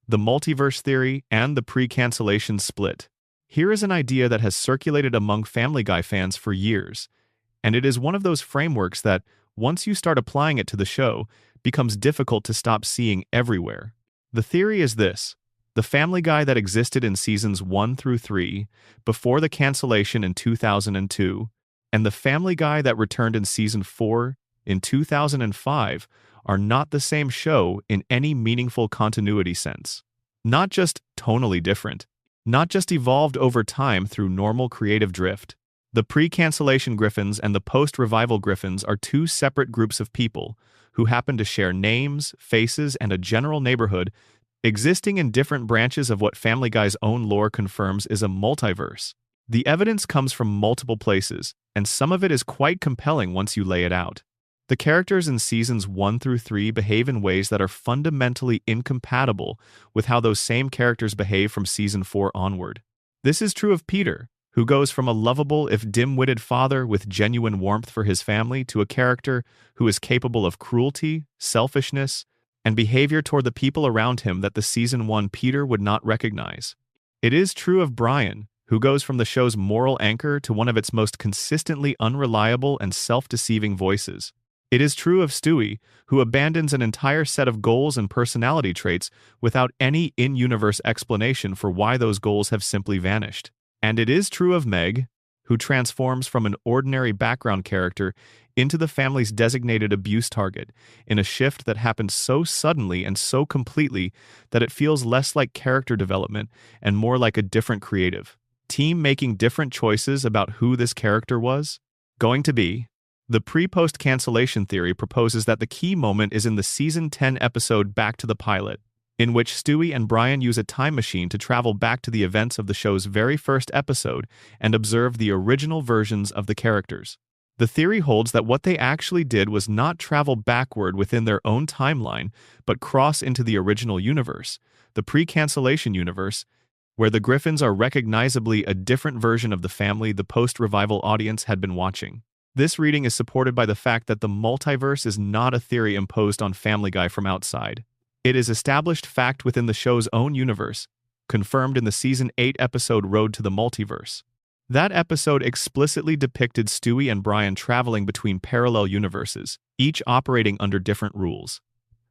The Multiverse Theory and the Pre-Cancellation Split. Here is an idea that has circulated among Family Guy fans for years, and it is one of those frameworks that, once you start applying it to the show, becomes difficult to stop seeing everywhere. The theory is this: the Family Guy that existed in seasons 1 through 3, before the cancellation in 2002, and the Family Guy that returned in season 4 in 2005 are not the same show in any meaningful continuity sense. Not just tonally different, not just evolved over time through normal creative drift. The pre-cancellation Griffins and the post-revival Griffins are two separate groups of people who happen to share names, faces, and a general neighborhood, existing in different branches of what Family Guy's own lore confirms is a multiverse. The evidence comes from multiple places, and some of it is quite compelling once you lay it out. The characters in seasons 1 through 3 behave in ways that are fundamentally incompatible with how those same characters behave from season 4 onward. This is true of Peter, who goes from a lovable if dim-witted father with genuine warmth for his family to a character who is capable of cruelty, selfishness, and behavior toward the people around him that the season 1 Peter would not recognize. It is true of Brian, who goes from the show's moral anchor to one of its most consistently unreliable and self-deceiving voices. It is true of Stewie, who abandons an entire set of goals and personality traits without any in-universe explanation for why those goals have simply vanished. And it is true of Meg, who transforms from an ordinary background character into the family's designated abuse target in a shift that happens so suddenly and so completely that it feels less like character development and more like a different creative team making different choices about who this character was going to be. The pre-post cancellation theory proposes that the key moment is in the season 10 episode Back to the Pilot, in which Stewie and Brian use a time machine to travel back to the events of the show's very first episode and observe the original versions of the characters. The theory holds that what they actually did was not travel backward within their own timeline, but cross into the original universe, the pre-cancellation universe, where the Griffins are recognizably a different version of the family the post-revival audience had been watching. This reading is supported by the fact that the multiverse is not a theory imposed on Family Guy from outside. It is established fact within the show's own universe, confirmed in the season 8 episode Road to the Multiverse. That episode explicitly depicted Stewie and Brian traveling between parallel universes, each operating under different rules.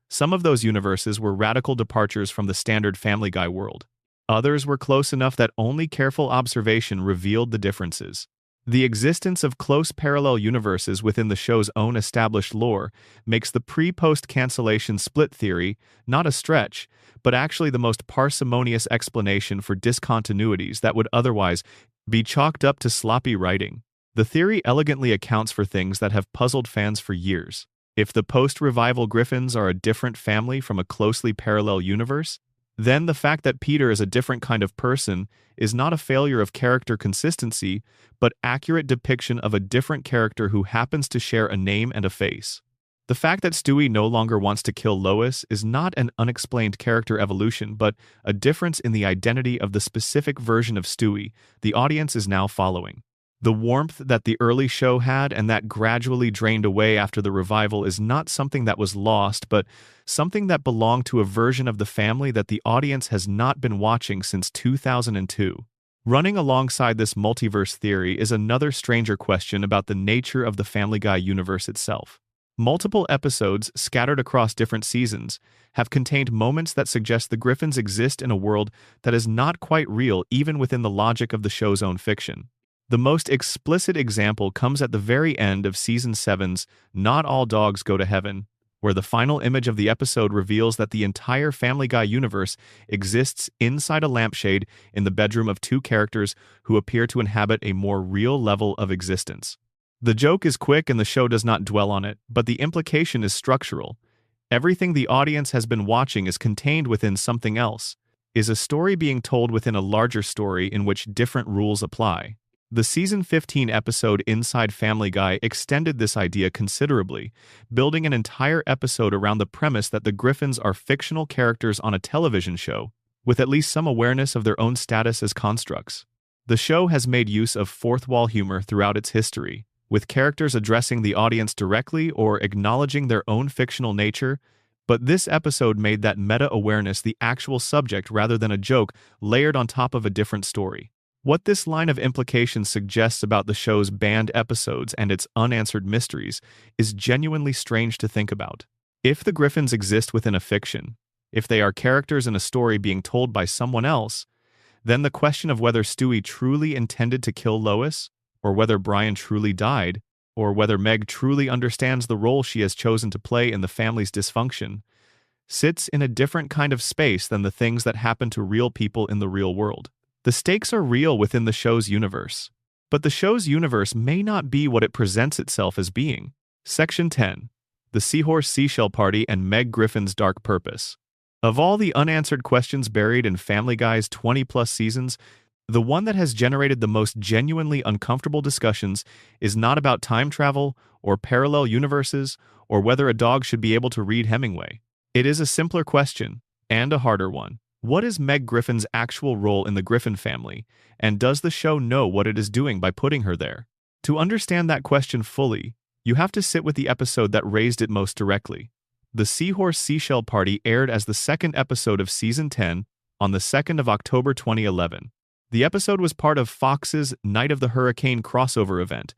Some of those universes were radical departures from the standard Family Guy world. Others were close enough that only careful observation revealed the differences. The existence of close parallel universes within the show's own established lore makes the pre-post cancellation split theory not a stretch, but actually the most parsimonious explanation for discontinuities that would otherwise be chalked up to sloppy writing. The theory elegantly accounts for things that have puzzled fans for years. If the post-revival Griffins are a different family from a closely parallel universe, then the fact that Peter is a different kind of person is not a failure of character consistency, but accurate depiction of a different character who happens to share a name and a face. The fact that Stewie no longer wants to kill Lois is not an unexplained character evolution, but a difference in the identity of the specific version of Stewie the audience is now following. The warmth that the early show had and that gradually drained away after the revival is not something that was lost, but something that belonged to a version of the family that the audience has not been watching since 2002. Running alongside this multiverse theory is another stranger question about the nature of the Family Guy universe itself. Multiple episodes, scattered across different seasons, have contained moments that suggest the Griffins exist in a world that is not quite real even within the logic of the show's own fiction. The most explicit example comes at the very end of Season 7's Not All Dogs Go to Heaven, where the final image of the episode reveals that the entire Family Guy universe exists inside a lampshade in the bedroom of two characters who appear to inhabit a more real level of existence. The joke is quick and the show does not dwell on it, but the implication is structural. Everything the audience has been watching is contained within something else, is a story being told within a larger story in which different rules apply. The Season 15 episode Inside Family Guy extended this idea considerably, building an entire episode around the premise that the Griffins are fictional characters on a television show, with at least some awareness of their own status as constructs. The show has made use of fourth-wall humor throughout its history, with characters addressing the audience directly or acknowledging their own fictional nature, but this episode made that meta-awareness the actual subject rather than a joke layered on top of a different story. What this line of implication suggests about the show's banned episodes and its unanswered mysteries is genuinely strange to think about. If the Griffins exist within a fiction, if they are characters in a story being told by someone else, then the question of whether Stewie truly intended to kill Lois, or whether Brian truly died, or whether Meg truly understands the role she has chosen to play in the family's dysfunction, sits in a different kind of space than the things that happen to real people in the real world. The stakes are real within the show's universe, but the show's universe may not be what it presents itself as being. Section 10. The Seahorse Seashell Party and Meg Griffin's Dark Purpose. Of all the unanswered questions buried in Family Guy's 20-plus seasons, the one that has generated the most genuinely uncomfortable discussions is not about time travel or parallel universes or whether a dog should be able to read Hemingway. It is a simpler question, and a harder one. What is Meg Griffin's actual role in the Griffin family, and does the show know what it is doing by putting her there? To understand that question fully, you have to sit with the episode that raised it most directly. The Seahorse Seashell Party aired as the second episode of Season 10 on the 2nd of October 2011. The episode was part of Fox's Night of the Hurricane crossover event,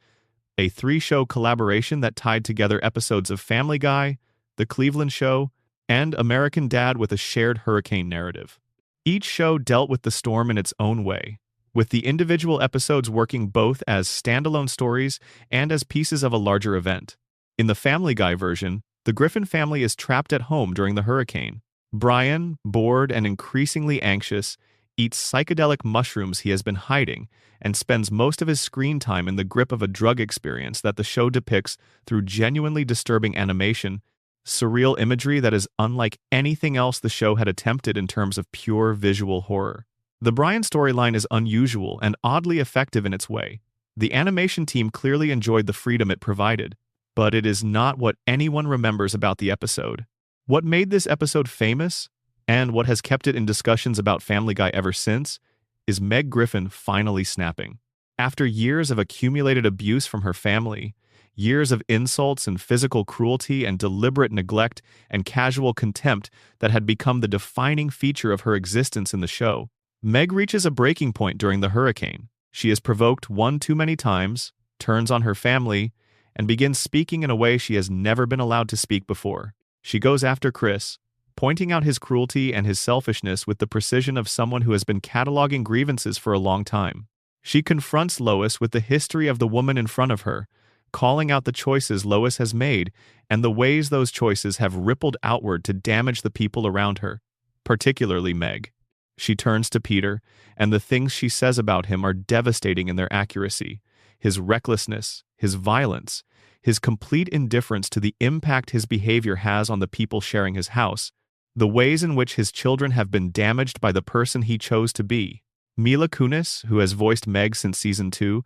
a 3-show collaboration that tied together episodes of Family Guy, The Cleveland Show, and American Dad with a shared hurricane narrative. Each show dealt with the storm in its own way, with the individual episodes working both as standalone stories and as pieces of a larger event. In the Family Guy version, the Griffin family is trapped at home during the hurricane. Brian, bored and increasingly anxious, eats psychedelic mushrooms he has been hiding and spends most of his screen time in the grip of a drug experience that the show depicts through genuinely disturbing animation, surreal imagery that is unlike anything else the show had attempted in terms of pure visual horror. The Brian storyline is unusual and oddly effective in its way. The animation team clearly enjoyed the freedom it provided, but it is not what anyone remembers about the episode. What made this episode famous, and what has kept it in discussions about Family Guy ever since, is Meg Griffin finally snapping. After years of accumulated abuse from her family, years of insults and physical cruelty and deliberate neglect and casual contempt that had become the defining feature of her existence in the show, Meg reaches a breaking point during the hurricane. She is provoked one too many times, turns on her family, and begins speaking in a way she has never been allowed to speak before. She goes after Chris, pointing out his cruelty and his selfishness with the precision of someone who has been cataloging grievances for a long time. She confronts Lois with the history of the woman in front of her, calling out the choices Lois has made and the ways those choices have rippled outward to damage the people around her, particularly Meg. She turns to Peter, and the things she says about him are devastating in their accuracy. His recklessness, his violence, his complete indifference to the impact his behavior has on the people sharing his house, the ways in which his children have been damaged by the person he chose to be. Mila Kunis, who has voiced Meg since season 2,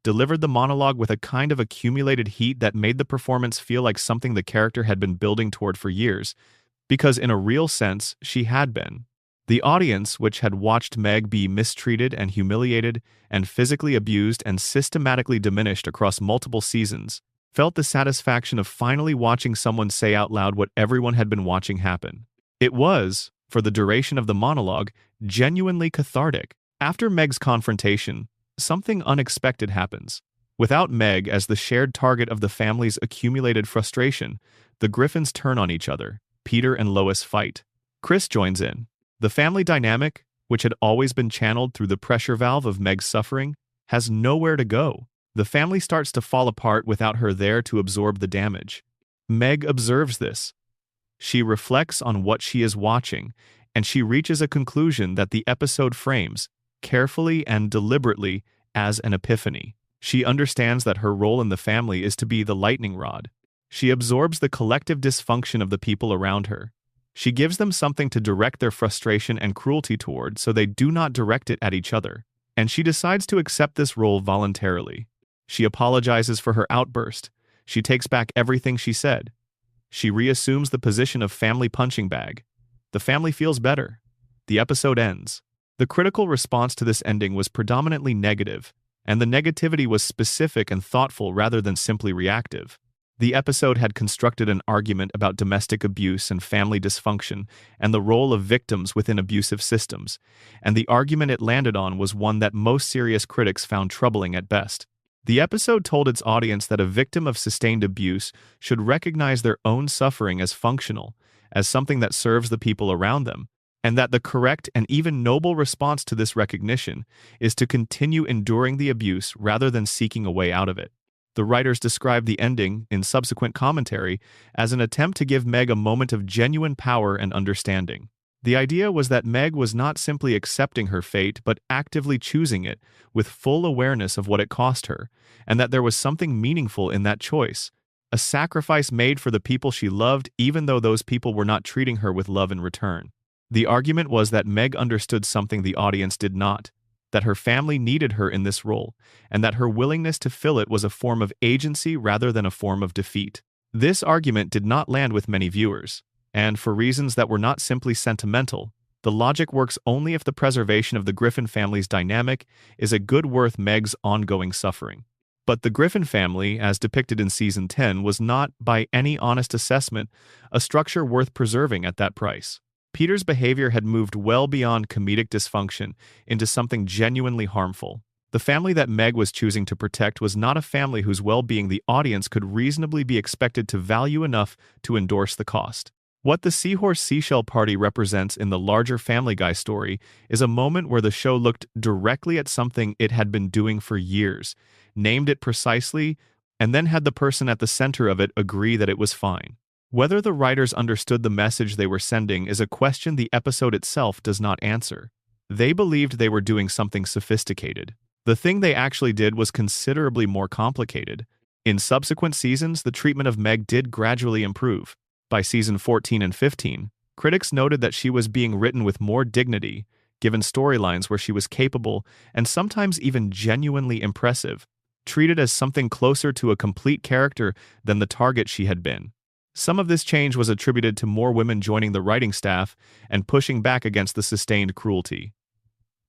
delivered the monologue with a kind of accumulated heat that made the performance feel like something the character had been building toward for years, because in a real sense, she had been. The audience, which had watched Meg be mistreated and humiliated and physically abused and systematically diminished across multiple seasons, felt the satisfaction of finally watching someone say out loud what everyone had been watching happen. It was, for the duration of the monologue, genuinely cathartic. After Meg's confrontation, something unexpected happens. Without Meg as the shared target of the family's accumulated frustration, the Griffins turn on each other. Peter and Lois fight. Chris joins in. The family dynamic, which had always been channeled through the pressure valve of Meg's suffering, has nowhere to go. The family starts to fall apart without her there to absorb the damage. Meg observes this. She reflects on what she is watching, and she reaches a conclusion that the episode frames, carefully and deliberately, as an epiphany. She understands that her role in the family is to be the lightning rod. She absorbs the collective dysfunction of the people around her. She gives them something to direct their frustration and cruelty toward so they do not direct it at each other. And she decides to accept this role voluntarily. She apologizes for her outburst. She takes back everything she said. She reassumes the position of family punching bag. The family feels better. The episode ends. The critical response to this ending was predominantly negative, and the negativity was specific and thoughtful rather than simply reactive. The episode had constructed an argument about domestic abuse and family dysfunction and the role of victims within abusive systems, and the argument it landed on was one that most serious critics found troubling at best. The episode told its audience that a victim of sustained abuse should recognize their own suffering as functional, as something that serves the people around them, and that the correct and even noble response to this recognition is to continue enduring the abuse rather than seeking a way out of it. The writers described the ending, in subsequent commentary, as an attempt to give Meg a moment of genuine power and understanding. The idea was that Meg was not simply accepting her fate but actively choosing it, with full awareness of what it cost her, and that there was something meaningful in that choice, a sacrifice made for the people she loved even though those people were not treating her with love in return. The argument was that Meg understood something the audience did not, that her family needed her in this role, and that her willingness to fill it was a form of agency rather than a form of defeat. This argument did not land with many viewers, and for reasons that were not simply sentimental, the logic works only if the preservation of the Griffin family's dynamic is a good worth Meg's ongoing suffering. But the Griffin family, as depicted in Season 10, was not, by any honest assessment, a structure worth preserving at that price. Peter's behavior had moved well beyond comedic dysfunction into something genuinely harmful. The family that Meg was choosing to protect was not a family whose well-being the audience could reasonably be expected to value enough to endorse the cost. What the Seahorse Seashell Party represents in the larger Family Guy story is a moment where the show looked directly at something it had been doing for years, named it precisely, and then had the person at the center of it agree that it was fine. Whether the writers understood the message they were sending is a question the episode itself does not answer. They believed they were doing something sophisticated. The thing they actually did was considerably more complicated. In subsequent seasons, the treatment of Meg did gradually improve. By season 14 and 15, critics noted that she was being written with more dignity, given storylines where she was capable and sometimes even genuinely impressive, treated as something closer to a complete character than the target she had been. Some of this change was attributed to more women joining the writing staff and pushing back against the sustained cruelty.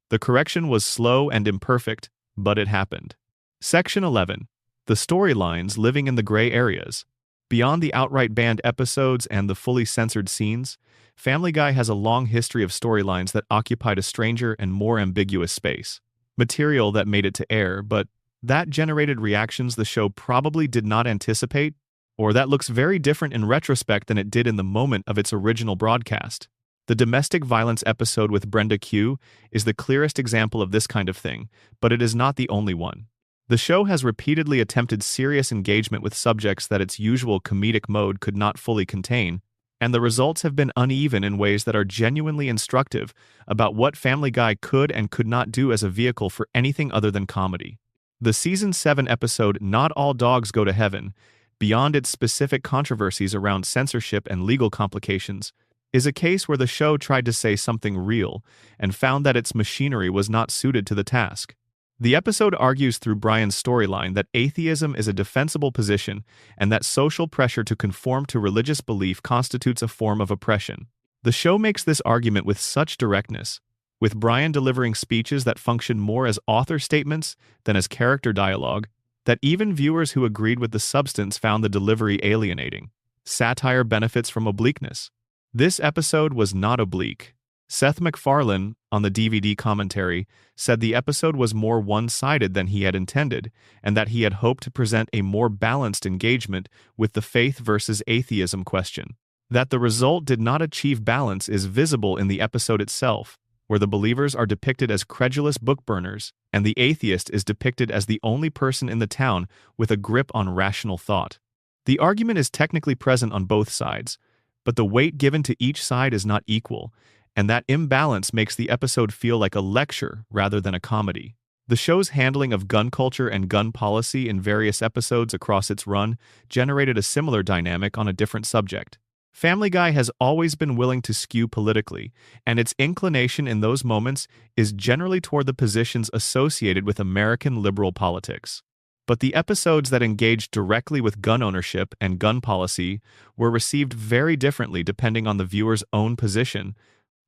The correction was slow and imperfect, but it happened. Section 11. The storylines living in the gray areas. Beyond the outright banned episodes and the fully censored scenes, Family Guy has a long history of storylines that occupied a stranger and more ambiguous space. Material that made it to air, but that generated reactions the show probably did not anticipate, or that looks very different in retrospect than it did in the moment of its original broadcast. The domestic violence episode with Brenda Q is the clearest example of this kind of thing, but it is not the only one. The show has repeatedly attempted serious engagement with subjects that its usual comedic mode could not fully contain, and the results have been uneven in ways that are genuinely instructive about what Family Guy could and could not do as a vehicle for anything other than comedy. The Season 7 episode Not All Dogs Go to Heaven, beyond its specific controversies around censorship and legal complications, is a case where the show tried to say something real and found that its machinery was not suited to the task. The episode argues through Brian's storyline that atheism is a defensible position and that social pressure to conform to religious belief constitutes a form of oppression. The show makes this argument with such directness, with Brian delivering speeches that function more as author statements than as character dialogue, that even viewers who agreed with the substance found the delivery alienating. Satire benefits from obliqueness. This episode was not oblique. Seth MacFarlane, on the DVD commentary, said the episode was more one-sided than he had intended, and that he had hoped to present a more balanced engagement with the faith versus atheism question. That the result did not achieve balance is visible in the episode itself, where the believers are depicted as credulous book burners, and the atheist is depicted as the only person in the town with a grip on rational thought. The argument is technically present on both sides, but the weight given to each side is not equal, and that imbalance makes the episode feel like a lecture rather than a comedy. The show's handling of gun culture and gun policy in various episodes across its run generated a similar dynamic on a different subject. Family Guy has always been willing to skew politically, and its inclination in those moments is generally toward the positions associated with American liberal politics. But the episodes that engaged directly with gun ownership and gun policy were received very differently depending on the viewer's own position,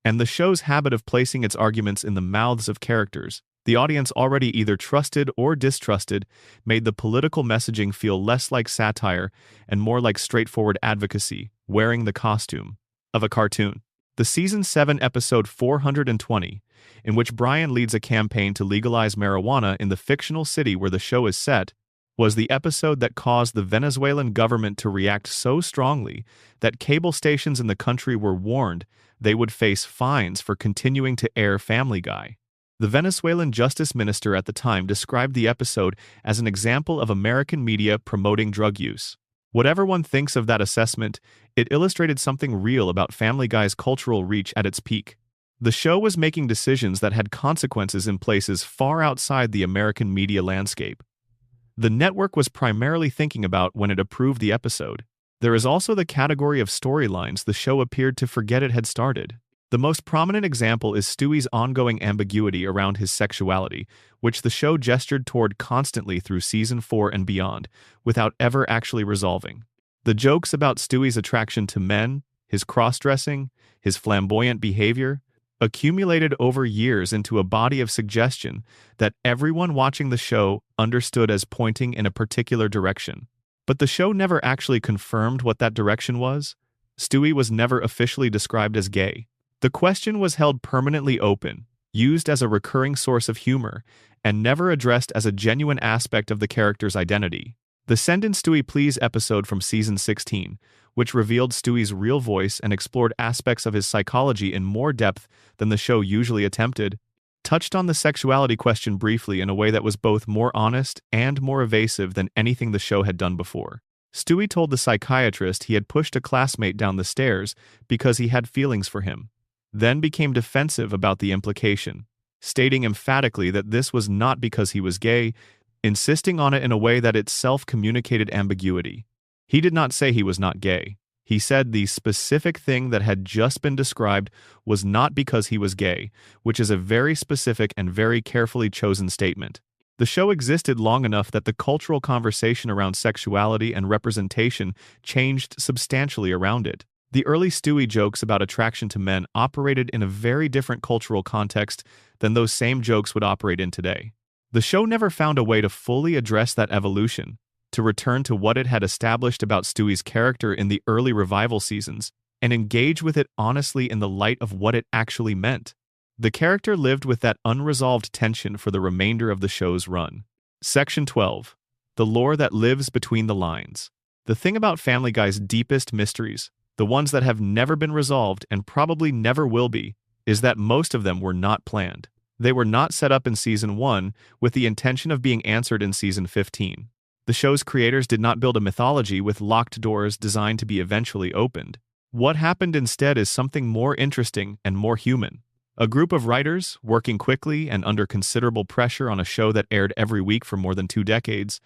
and the show's habit of placing its arguments in the mouths of characters the audience already either trusted or distrusted made the political messaging feel less like satire and more like straightforward advocacy, wearing the costume of a cartoon. The Season 7 episode 420, in which Brian leads a campaign to legalize marijuana in the fictional city where the show is set, was the episode that caused the Venezuelan government to react so strongly that cable stations in the country were warned they would face fines for continuing to air Family Guy. The Venezuelan justice minister at the time described the episode as an example of American media promoting drug use. Whatever one thinks of that assessment, it illustrated something real about Family Guy's cultural reach at its peak. The show was making decisions that had consequences in places far outside the American media landscape. The network was primarily thinking about when it approved the episode. There is also the category of storylines the show appeared to forget it had started. The most prominent example is Stewie's ongoing ambiguity around his sexuality, which the show gestured toward constantly through Season 4 and beyond, without ever actually resolving. The jokes about Stewie's attraction to men, his cross-dressing, his flamboyant behavior, accumulated over years into a body of suggestion that everyone watching the show understood as pointing in a particular direction. But the show never actually confirmed what that direction was. Stewie was never officially described as gay. The question was held permanently open, used as a recurring source of humor, and never addressed as a genuine aspect of the character's identity. The Send in Stewie Please episode from Season 16, which revealed Stewie's real voice and explored aspects of his psychology in more depth than the show usually attempted, touched on the sexuality question briefly in a way that was both more honest and more evasive than anything the show had done before. Stewie told the psychiatrist he had pushed a classmate down the stairs because he had feelings for him, then became defensive about the implication, stating emphatically that this was not because he was gay, insisting on it in a way that itself communicated ambiguity. He did not say he was not gay. He said the specific thing that had just been described was not because he was gay, which is a very specific and very carefully chosen statement. The show existed long enough that the cultural conversation around sexuality and representation changed substantially around it. The early Stewie jokes about attraction to men operated in a very different cultural context than those same jokes would operate in today. The show never found a way to fully address that evolution, to return to what it had established about Stewie's character in the early revival seasons, and engage with it honestly in the light of what it actually meant. The character lived with that unresolved tension for the remainder of the show's run. Section 12. The lore that lives between the lines. The thing about Family Guy's deepest mysteries, the ones that have never been resolved and probably never will be, is that most of them were not planned. They were not set up in Season 1 with the intention of being answered in Season 15. The show's creators did not build a mythology with locked doors designed to be eventually opened. What happened instead is something more interesting and more human. A group of writers, working quickly and under considerable pressure on a show that aired every week for more than 2 decades,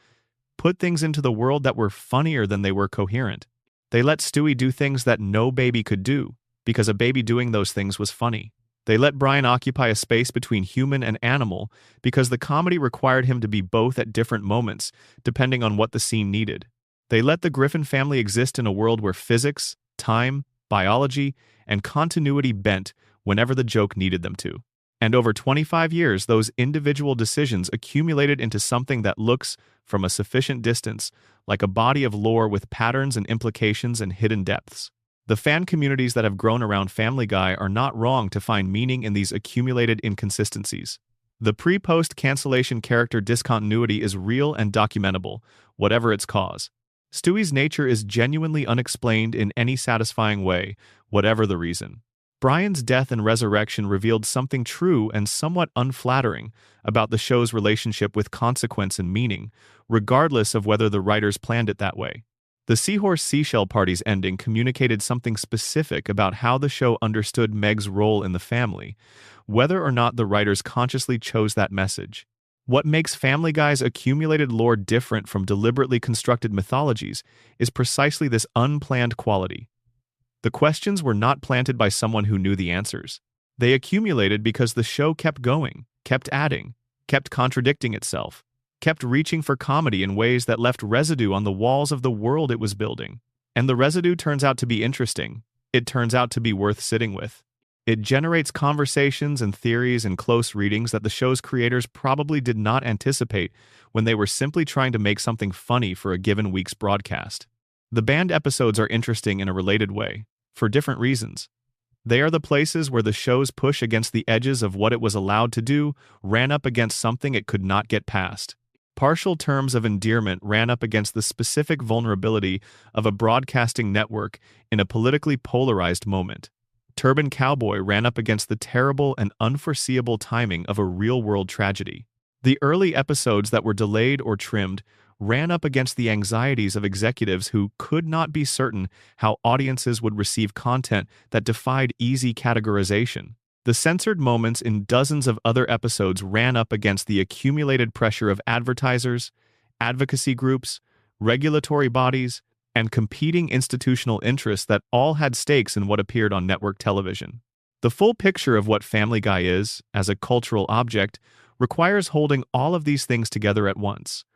put things into the world that were funnier than they were coherent. They let Stewie do things that no baby could do. because a baby doing those things was funny. They let Brian occupy a space between human and animal because the comedy required him to be both at different moments, depending on what the scene needed. They let the Griffin family exist in a world where physics, time, biology, and continuity bent whenever the joke needed them to. And over 25 years, those individual decisions accumulated into something that looks, from a sufficient distance, like a body of lore with patterns and implications and hidden depths. The fan communities that have grown around Family Guy are not wrong to find meaning in these accumulated inconsistencies. The pre-post cancellation character discontinuity is real and documentable, whatever its cause. Stewie's nature is genuinely unexplained in any satisfying way, whatever the reason. Brian's death and resurrection revealed something true and somewhat unflattering about the show's relationship with consequence and meaning, regardless of whether the writers planned it that way. The Seahorse Seashell Party's ending communicated something specific about how the show understood Meg's role in the family, whether or not the writers consciously chose that message. What makes Family Guy's accumulated lore different from deliberately constructed mythologies is precisely this unplanned quality. The questions were not planted by someone who knew the answers. They accumulated because the show kept going, kept adding, kept contradicting itself, kept reaching for comedy in ways that left residue on the walls of the world it was building. And the residue turns out to be interesting. It turns out to be worth sitting with. It generates conversations and theories and close readings that the show's creators probably did not anticipate when they were simply trying to make something funny for a given week's broadcast. The banned episodes are interesting in a related way, for different reasons. They are the places where the show's push against the edges of what it was allowed to do ran up against something it could not get past. Partial terms of endearment ran up against the specific vulnerability of a broadcasting network in a politically polarized moment. Turban Cowboy ran up against the terrible and unforeseeable timing of a real-world tragedy. The early episodes that were delayed or trimmed ran up against the anxieties of executives who could not be certain how audiences would receive content that defied easy categorization. The censored moments in dozens of other episodes ran up against the accumulated pressure of advertisers, advocacy groups, regulatory bodies, and competing institutional interests that all had stakes in what appeared on network television. The full picture of what Family Guy is, as a cultural object, requires holding all of these things together at once.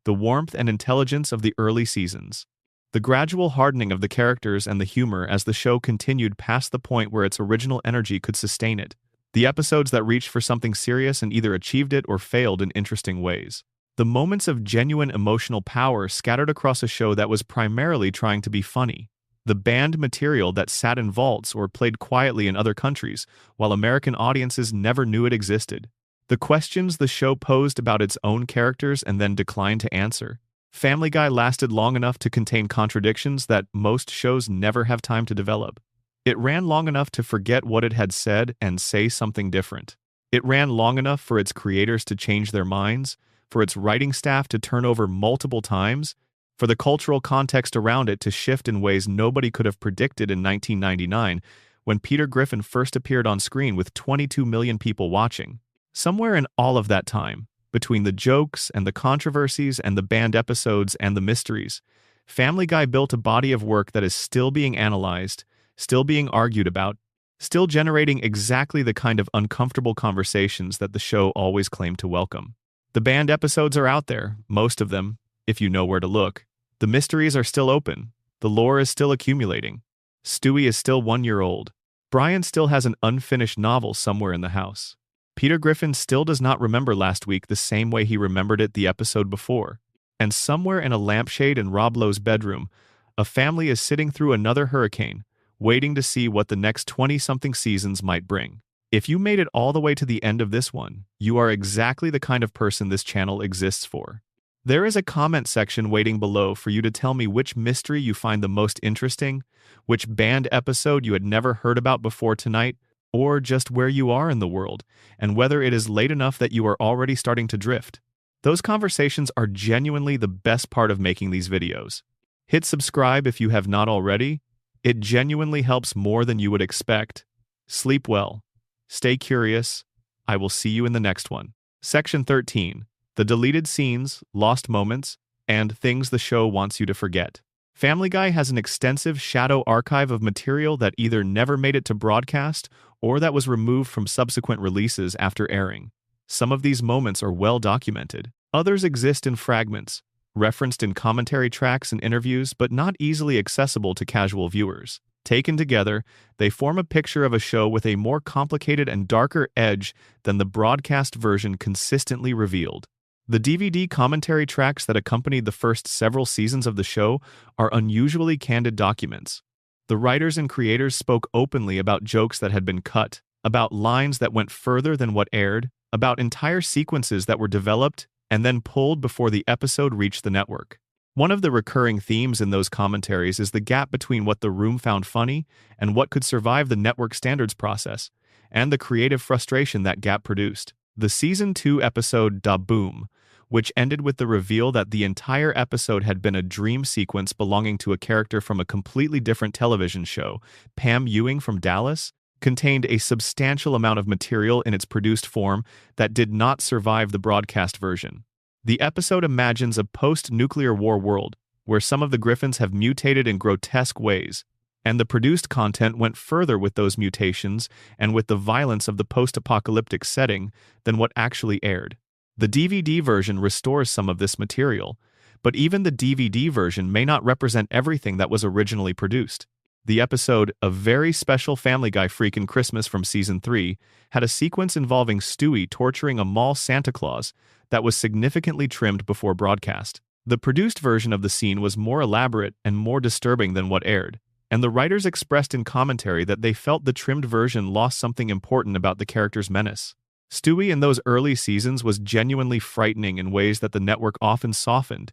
The warmth and intelligence of the early seasons, the gradual hardening of the characters and the humor as the show continued past the point where its original energy could sustain it, the episodes that reached for something serious and either achieved it or failed in interesting ways. The moments of genuine emotional power scattered across a show that was primarily trying to be funny. The banned material that sat in vaults or played quietly in other countries, while American audiences never knew it existed. The questions the show posed about its own characters and then declined to answer. Family Guy lasted long enough to contain contradictions that most shows never have time to develop. It ran long enough to forget what it had said and say something different. It ran long enough for its creators to change their minds, for its writing staff to turn over multiple times, for the cultural context around it to shift in ways nobody could have predicted in 1999 when Peter Griffin first appeared on screen with 22 million people watching. Somewhere in all of that time, between the jokes and the controversies and the banned episodes and the mysteries, Family Guy built a body of work that is still being analyzed, still being argued about, still generating exactly the kind of uncomfortable conversations that the show always claimed to welcome. The banned episodes are out there, most of them, if you know where to look. The mysteries are still open. The lore is still accumulating. Stewie is still 1 year old. Brian still has an unfinished novel somewhere in the house. Peter Griffin still does not remember last week the same way he remembered it the episode before. And somewhere in a lampshade in Rob Lowe's bedroom, a family is sitting through another hurricane, waiting to see what the next 20-something seasons might bring. If you made it all the way to the end of this one, you are exactly the kind of person this channel exists for. There is a comment section waiting below for you to tell me which mystery you find the most interesting, which banned episode you had never heard about before tonight, or just where you are in the world, and whether it is late enough that you are already starting to drift. Those conversations are genuinely the best part of making these videos. Hit subscribe if you have not already. It genuinely helps more than you would expect. Sleep well. Stay curious. I will see you in the next one. Section 13. The deleted scenes, lost moments, and things the show wants you to forget. Family Guy has an extensive shadow archive of material that either never made it to broadcast or that was removed from subsequent releases after airing. Some of these moments are well documented. Others exist in fragments, referenced in commentary tracks and interviews, but not easily accessible to casual viewers. Taken together, they form a picture of a show with a more complicated and darker edge than the broadcast version consistently revealed. The DVD commentary tracks that accompanied the first several seasons of the show are unusually candid documents. The writers and creators spoke openly about jokes that had been cut, about lines that went further than what aired, about entire sequences that were developed and then pulled before the episode reached the network. One of the recurring themes in those commentaries is the gap between what the room found funny and what could survive the network standards process, and the creative frustration that gap produced. The Season 2 episode Da Boom, which ended with the reveal that the entire episode had been a dream sequence belonging to a character from a completely different television show, Pam Ewing from Dallas, contained a substantial amount of material in its produced form that did not survive the broadcast version. The episode imagines a post-nuclear war world where some of the Griffins have mutated in grotesque ways, and the produced content went further with those mutations and with the violence of the post-apocalyptic setting than what actually aired. The DVD version restores some of this material, but even the DVD version may not represent everything that was originally produced. The episode A Very Special Family Guy Freakin' Christmas from Season 3 had a sequence involving Stewie torturing a mall Santa Claus that was significantly trimmed before broadcast. The produced version of the scene was more elaborate and more disturbing than what aired, and the writers expressed in commentary that they felt the trimmed version lost something important about the character's menace. Stewie in those early seasons was genuinely frightening in ways that the network often softened,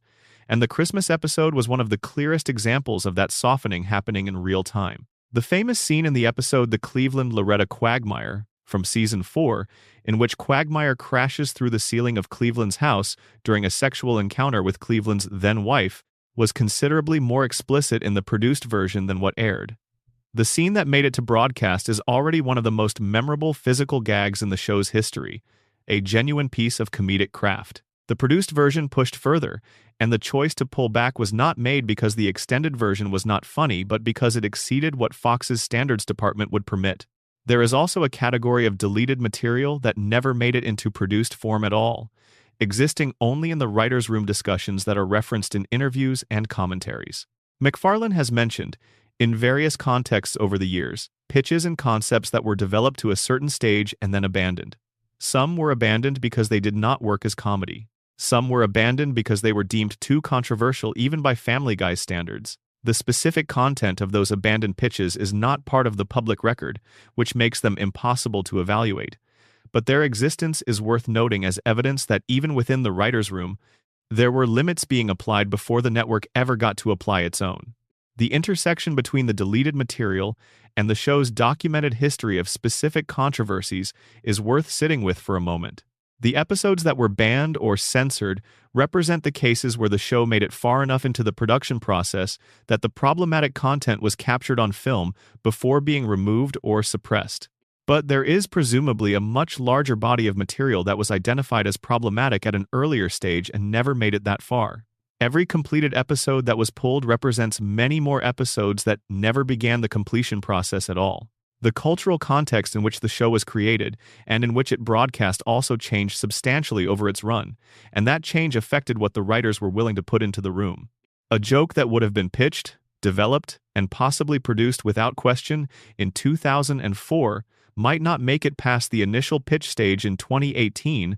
and the Christmas episode was one of the clearest examples of that softening happening in real time. The famous scene in the episode The Cleveland Loretta Quagmire from Season 4, in which Quagmire crashes through the ceiling of Cleveland's house during a sexual encounter with Cleveland's then-wife, was considerably more explicit in the produced version than what aired. The scene that made it to broadcast is already one of the most memorable physical gags in the show's history, a genuine piece of comedic craft. The produced version pushed further, and the choice to pull back was not made because the extended version was not funny, but because it exceeded what Fox's standards department would permit. There is also a category of deleted material that never made it into produced form at all, existing only in the writer's room discussions that are referenced in interviews and commentaries. MacFarlane has mentioned, in various contexts over the years, pitches and concepts that were developed to a certain stage and then abandoned. Some were abandoned because they did not work as comedy. Some were abandoned because they were deemed too controversial even by Family Guy's standards. The specific content of those abandoned pitches is not part of the public record, which makes them impossible to evaluate. But their existence is worth noting as evidence that even within the writer's room, there were limits being applied before the network ever got to apply its own. The intersection between the deleted material and the show's documented history of specific controversies is worth sitting with for a moment. The episodes that were banned or censored represent the cases where the show made it far enough into the production process that the problematic content was captured on film before being removed or suppressed. But there is presumably a much larger body of material that was identified as problematic at an earlier stage and never made it that far. Every completed episode that was pulled represents many more episodes that never began the completion process at all. The cultural context in which the show was created and in which it broadcast also changed substantially over its run, and that change affected what the writers were willing to put into the room. A joke that would have been pitched, developed, and possibly produced without question in 2004 might not make it past the initial pitch stage in 2018,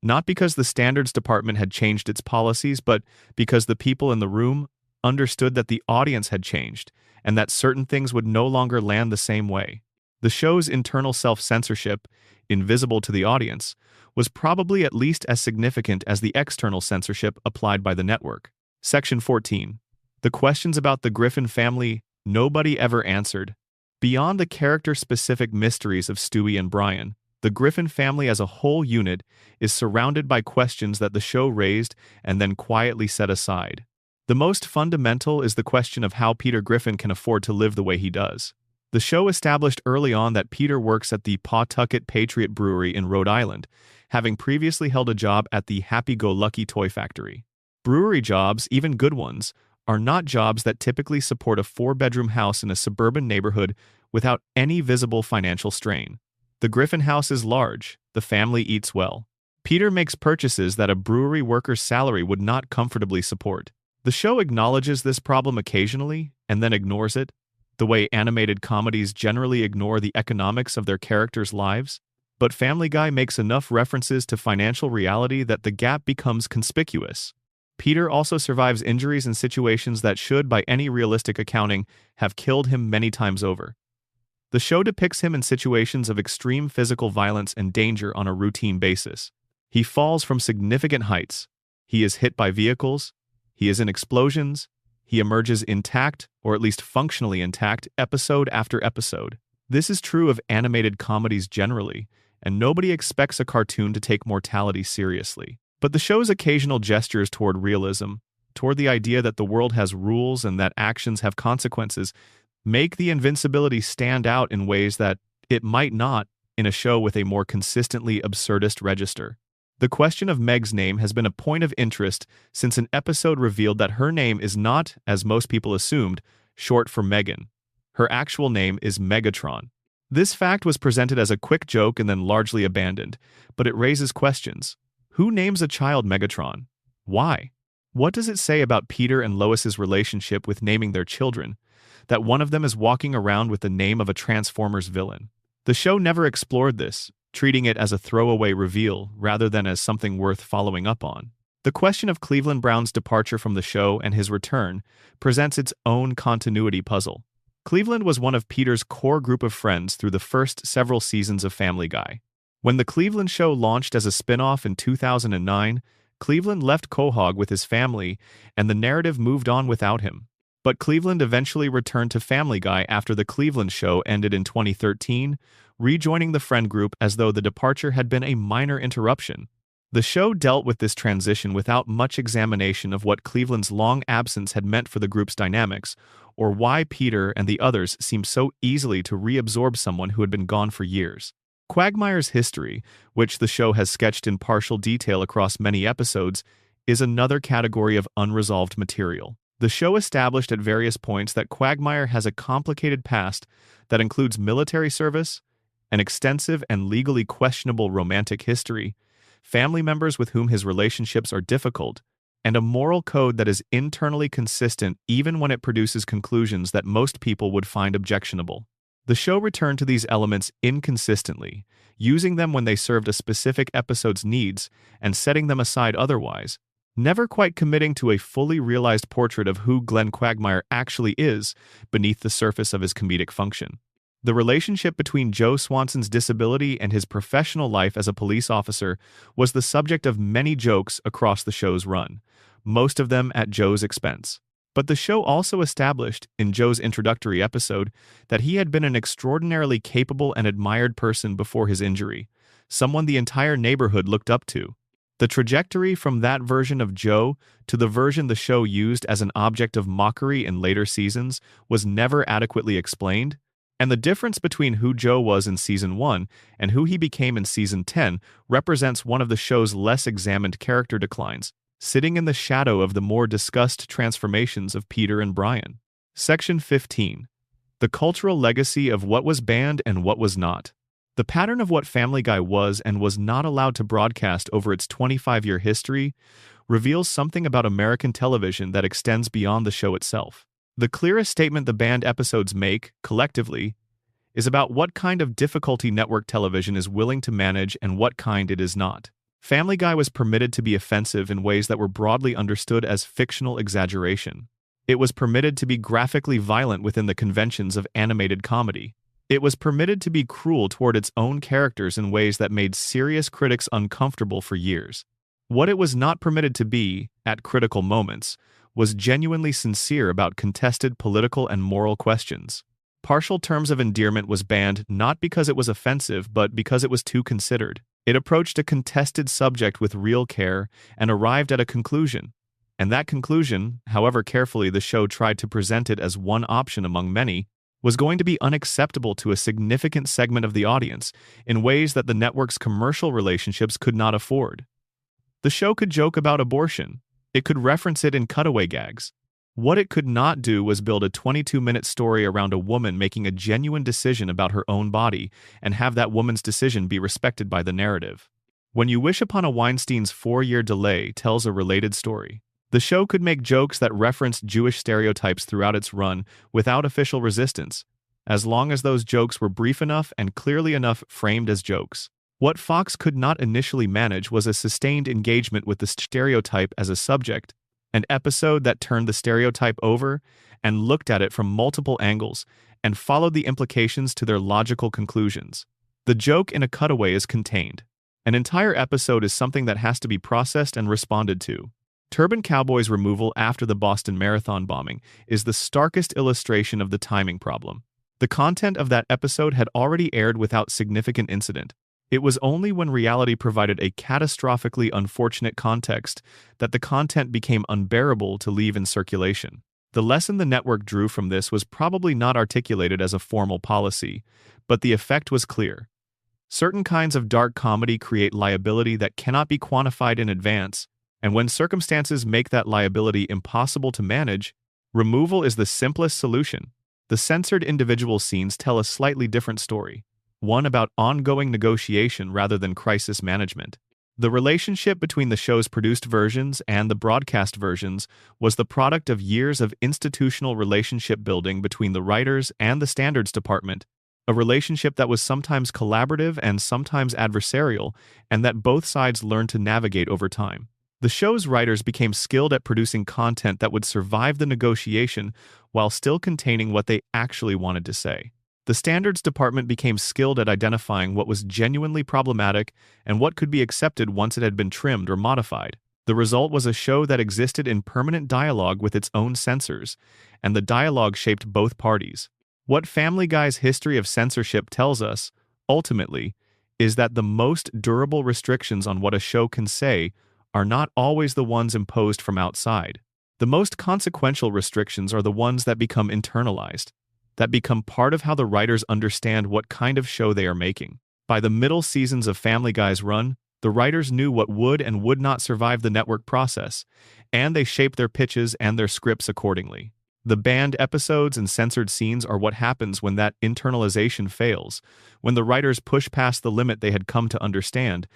not because the standards department had changed its policies, but because the people in the room understood that the audience had changed and that certain things would no longer land the same way. The show's internal self-censorship, invisible to the audience, was probably at least as significant as the external censorship applied by the network. Section 14. The questions about the Griffin family nobody ever answered. Beyond the character-specific mysteries of Stewie and Brian, the Griffin family as a whole unit is surrounded by questions that the show raised and then quietly set aside. The most fundamental is the question of how Peter Griffin can afford to live the way he does. The show established early on that Peter works at the Pawtucket Patriot Brewery in Rhode Island, having previously held a job at the Happy-Go-Lucky Toy Factory. Brewery jobs, even good ones, are not jobs that typically support a 4-bedroom house in a suburban neighborhood without any visible financial strain. The Griffin house is large, the family eats well. Peter makes purchases that a brewery worker's salary would not comfortably support. The show acknowledges this problem occasionally and then ignores it, the way animated comedies generally ignore the economics of their characters' lives. But Family Guy makes enough references to financial reality that the gap becomes conspicuous. Peter also survives injuries in situations that should, by any realistic accounting, have killed him many times over. The show depicts him in situations of extreme physical violence and danger on a routine basis. He falls from significant heights. He is hit by vehicles. He is in explosions. He emerges intact, or at least functionally intact, episode after episode. This is true of animated comedies generally, and nobody expects a cartoon to take mortality seriously. But the show's occasional gestures toward realism, toward the idea that the world has rules and that actions have consequences, make the invincibility stand out in ways that it might not in a show with a more consistently absurdist register. The question of Meg's name has been a point of interest since an episode revealed that her name is not, as most people assumed, short for Megan. Her actual name is Megatron. This fact was presented as a quick joke and then largely abandoned, but it raises questions. Who names a child Megatron? Why? What does it say about Peter and Lois's relationship with naming their children, that one of them is walking around with the name of a Transformers villain? The show never explored this, treating it as a throwaway reveal rather than as something worth following up on. The question of Cleveland Brown's departure from the show and his return presents its own continuity puzzle. Cleveland was one of Peter's core group of friends through the first several seasons of Family Guy. When the Cleveland show launched as a spin-off in 2009, Cleveland left Quahog with his family, and the narrative moved on without him. But Cleveland eventually returned to Family Guy after the Cleveland show ended in 2013, rejoining the friend group as though the departure had been a minor interruption. The show dealt with this transition without much examination of what Cleveland's long absence had meant for the group's dynamics, or why Peter and the others seemed so easily to reabsorb someone who had been gone for years. Quagmire's history, which the show has sketched in partial detail across many episodes, is another category of unresolved material. The show established at various points that Quagmire has a complicated past that includes military service, an extensive and legally questionable romantic history, family members with whom his relationships are difficult, and a moral code that is internally consistent even when it produces conclusions that most people would find objectionable. The show returned to these elements inconsistently, using them when they served a specific episode's needs and setting them aside otherwise, never quite committing to a fully realized portrait of who Glenn Quagmire actually is beneath the surface of his comedic function. The relationship between Joe Swanson's disability and his professional life as a police officer was the subject of many jokes across the show's run, most of them at Joe's expense. But the show also established, in Joe's introductory episode, that he had been an extraordinarily capable and admired person before his injury, someone the entire neighborhood looked up to. The trajectory from that version of Joe to the version the show used as an object of mockery in later seasons was never adequately explained, and the difference between who Joe was in Season 1 and who he became in Season 10 represents one of the show's less examined character declines, sitting in the shadow of the more discussed transformations of Peter and Brian. Section 15. The cultural legacy of what was banned and what was not. The pattern of what Family Guy was and was not allowed to broadcast over its 25-year history reveals something about American television that extends beyond the show itself. The clearest statement the banned episodes make, collectively, is about what kind of difficulty network television is willing to manage and what kind it is not. Family Guy was permitted to be offensive in ways that were broadly understood as fictional exaggeration. It was permitted to be graphically violent within the conventions of animated comedy. It was permitted to be cruel toward its own characters in ways that made serious critics uncomfortable for years. What it was not permitted to be, at critical moments, was genuinely sincere about contested political and moral questions. Partial terms of endearment was banned not because it was offensive, but because it was too considered. It approached a contested subject with real care and arrived at a conclusion. And that conclusion, however carefully the show tried to present it as one option among many, was going to be unacceptable to a significant segment of the audience in ways that the network's commercial relationships could not afford. The show could joke about abortion. It could reference it in cutaway gags. What it could not do was build a 22-minute story around a woman making a genuine decision about her own body and have that woman's decision be respected by the narrative. When You Wish Upon a Weinstein's 4-year delay tells a related story. The show could make jokes that referenced Jewish stereotypes throughout its run without official resistance, as long as those jokes were brief enough and clearly enough framed as jokes. What Fox could not initially manage was a sustained engagement with the stereotype as a subject, an episode that turned the stereotype over and looked at it from multiple angles and followed the implications to their logical conclusions. The joke in a cutaway is contained. An entire episode is something that has to be processed and responded to. Turban Cowboy's removal after the Boston Marathon bombing is the starkest illustration of the timing problem. The content of that episode had already aired without significant incident. It was only when reality provided a catastrophically unfortunate context that the content became unbearable to leave in circulation. The lesson the network drew from this was probably not articulated as a formal policy, but the effect was clear. Certain kinds of dark comedy create liability that cannot be quantified in advance, and when circumstances make that liability impossible to manage, removal is the simplest solution. The censored individual scenes tell a slightly different story, one about ongoing negotiation rather than crisis management. The relationship between the show's produced versions and the broadcast versions was the product of years of institutional relationship building between the writers and the standards department, a relationship that was sometimes collaborative and sometimes adversarial, and that both sides learned to navigate over time. The show's writers became skilled at producing content that would survive the negotiation while still containing what they actually wanted to say. The standards department became skilled at identifying what was genuinely problematic and what could be accepted once it had been trimmed or modified. The result was a show that existed in permanent dialogue with its own censors, and the dialogue shaped both parties. What Family Guy's history of censorship tells us, ultimately, is that the most durable restrictions on what a show can say are not always the ones imposed from outside. The most consequential restrictions are the ones that become internalized, that become part of how the writers understand what kind of show they are making. By the middle seasons of Family Guy's run, the writers knew what would and would not survive the network process, and they shaped their pitches and their scripts accordingly. The banned episodes and censored scenes are what happens when that internalization fails, when the writers push past the limit they had come to understand,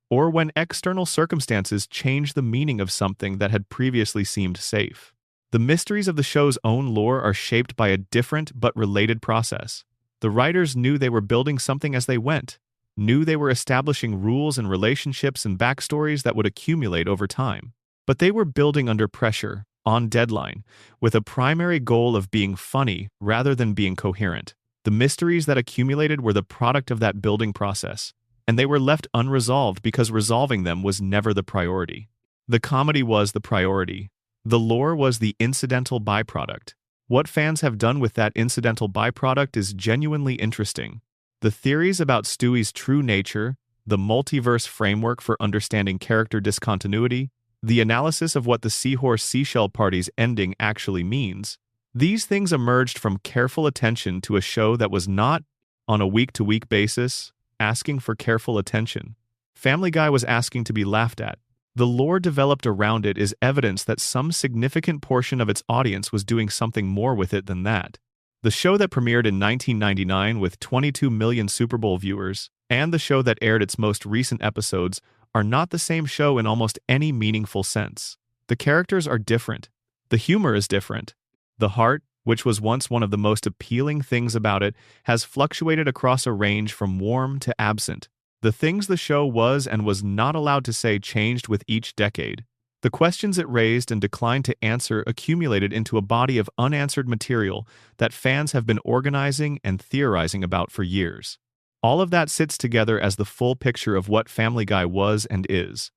or when external circumstances change the meaning of something that had previously seemed safe. The mysteries of the show's own lore are shaped by a different but related process. The writers knew they were building something as they went, knew they were establishing rules and relationships and backstories that would accumulate over time. But they were building under pressure, on deadline, with a primary goal of being funny rather than being coherent. The mysteries that accumulated were the product of that building process, and they were left unresolved because resolving them was never the priority. The comedy was the priority. The lore was the incidental byproduct. What fans have done with that incidental byproduct is genuinely interesting. The theories about Stewie's true nature, the multiverse framework for understanding character discontinuity, the analysis of what the Seahorse Seashell Party's ending actually means, these things emerged from careful attention to a show that was not, on a week-to-week basis, asking for careful attention. Family Guy was asking to be laughed at. The lore developed around it is evidence that some significant portion of its audience was doing something more with it than that. The show that premiered in 1999 with 22 million Super Bowl viewers, and the show that aired its most recent episodes, are not the same show in almost any meaningful sense. The characters are different. The humor is different. The heart, which was once one of the most appealing things about it, has fluctuated across a range from warm to absent. The things the show was and was not allowed to say changed with each decade. The questions it raised and declined to answer accumulated into a body of unanswered material that fans have been organizing and theorizing about for years. All of that sits together as the full picture of what Family Guy was and is.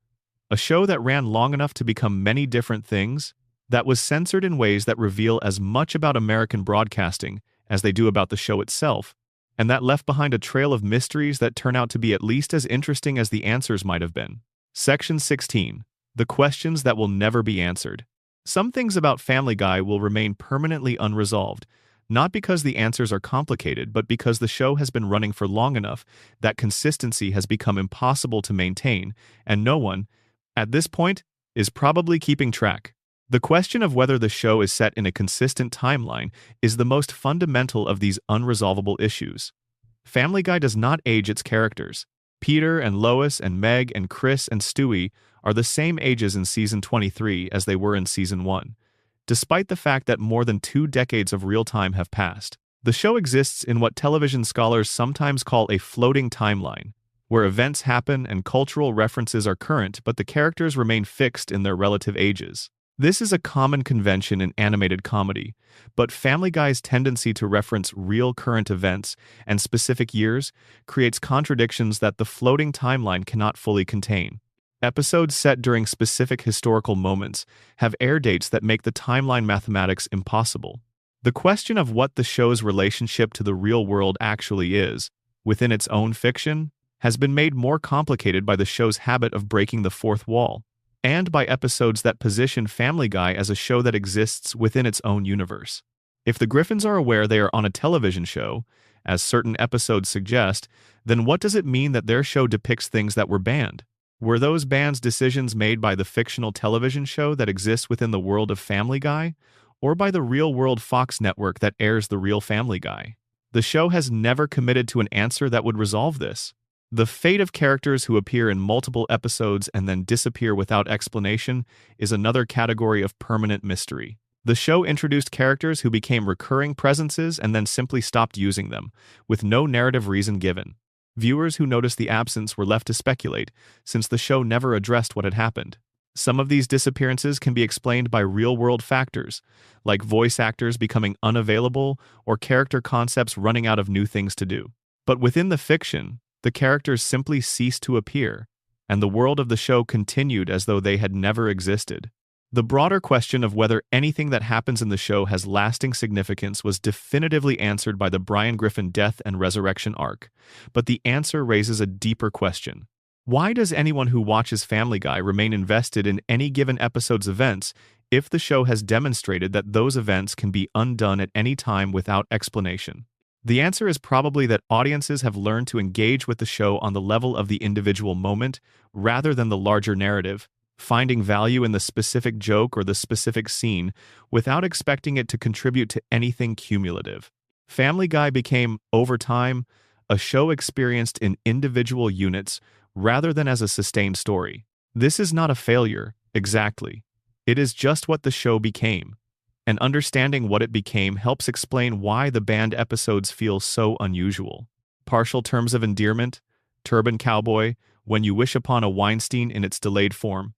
A show that ran long enough to become many different things, that was censored in ways that reveal as much about American broadcasting as they do about the show itself, and that left behind a trail of mysteries that turn out to be at least as interesting as the answers might have been. Section 16. The questions that will never be answered. Some things about Family Guy will remain permanently unresolved, not because the answers are complicated, but because the show has been running for long enough that consistency has become impossible to maintain, and no one, at this point, is probably keeping track. The question of whether the show is set in a consistent timeline is the most fundamental of these unresolvable issues. Family Guy does not age its characters. Peter and Lois and Meg and Chris and Stewie are the same ages in Season 23 as they were in Season 1, despite the fact that more than 2 decades of real time have passed. The show exists in what television scholars sometimes call a floating timeline, where events happen and cultural references are current but the characters remain fixed in their relative ages. This is a common convention in animated comedy, but Family Guy's tendency to reference real current events and specific years creates contradictions that the floating timeline cannot fully contain. Episodes set during specific historical moments have air dates that make the timeline mathematics impossible. The question of what the show's relationship to the real world actually is, within its own fiction, has been made more complicated by the show's habit of breaking the fourth wall, and by episodes that position Family Guy as a show that exists within its own universe. If the Griffins are aware they are on a television show, as certain episodes suggest, then what does it mean that their show depicts things that were banned? Were those bans decisions made by the fictional television show that exists within the world of Family Guy, or by the real-world Fox network that airs the real Family Guy? The show has never committed to an answer that would resolve this. The fate of characters who appear in multiple episodes and then disappear without explanation is another category of permanent mystery. The show introduced characters who became recurring presences and then simply stopped using them, with no narrative reason given. Viewers who noticed the absence were left to speculate, since the show never addressed what had happened. Some of these disappearances can be explained by real-world factors, like voice actors becoming unavailable or character concepts running out of new things to do. But within the fiction, the characters simply ceased to appear, and the world of the show continued as though they had never existed. The broader question of whether anything that happens in the show has lasting significance was definitively answered by the Brian Griffin death and resurrection arc, but the answer raises a deeper question. Why does anyone who watches Family Guy remain invested in any given episode's events if the show has demonstrated that those events can be undone at any time without explanation? The answer is probably that audiences have learned to engage with the show on the level of the individual moment rather than the larger narrative, finding value in the specific joke or the specific scene without expecting it to contribute to anything cumulative. Family Guy became, over time, a show experienced in individual units rather than as a sustained story. This is not a failure, exactly. It is just what the show became. And understanding what it became helps explain why the banned episodes feel so unusual. Partial terms of endearment, Turban Cowboy, When You Wish Upon a Weinstein in its delayed form.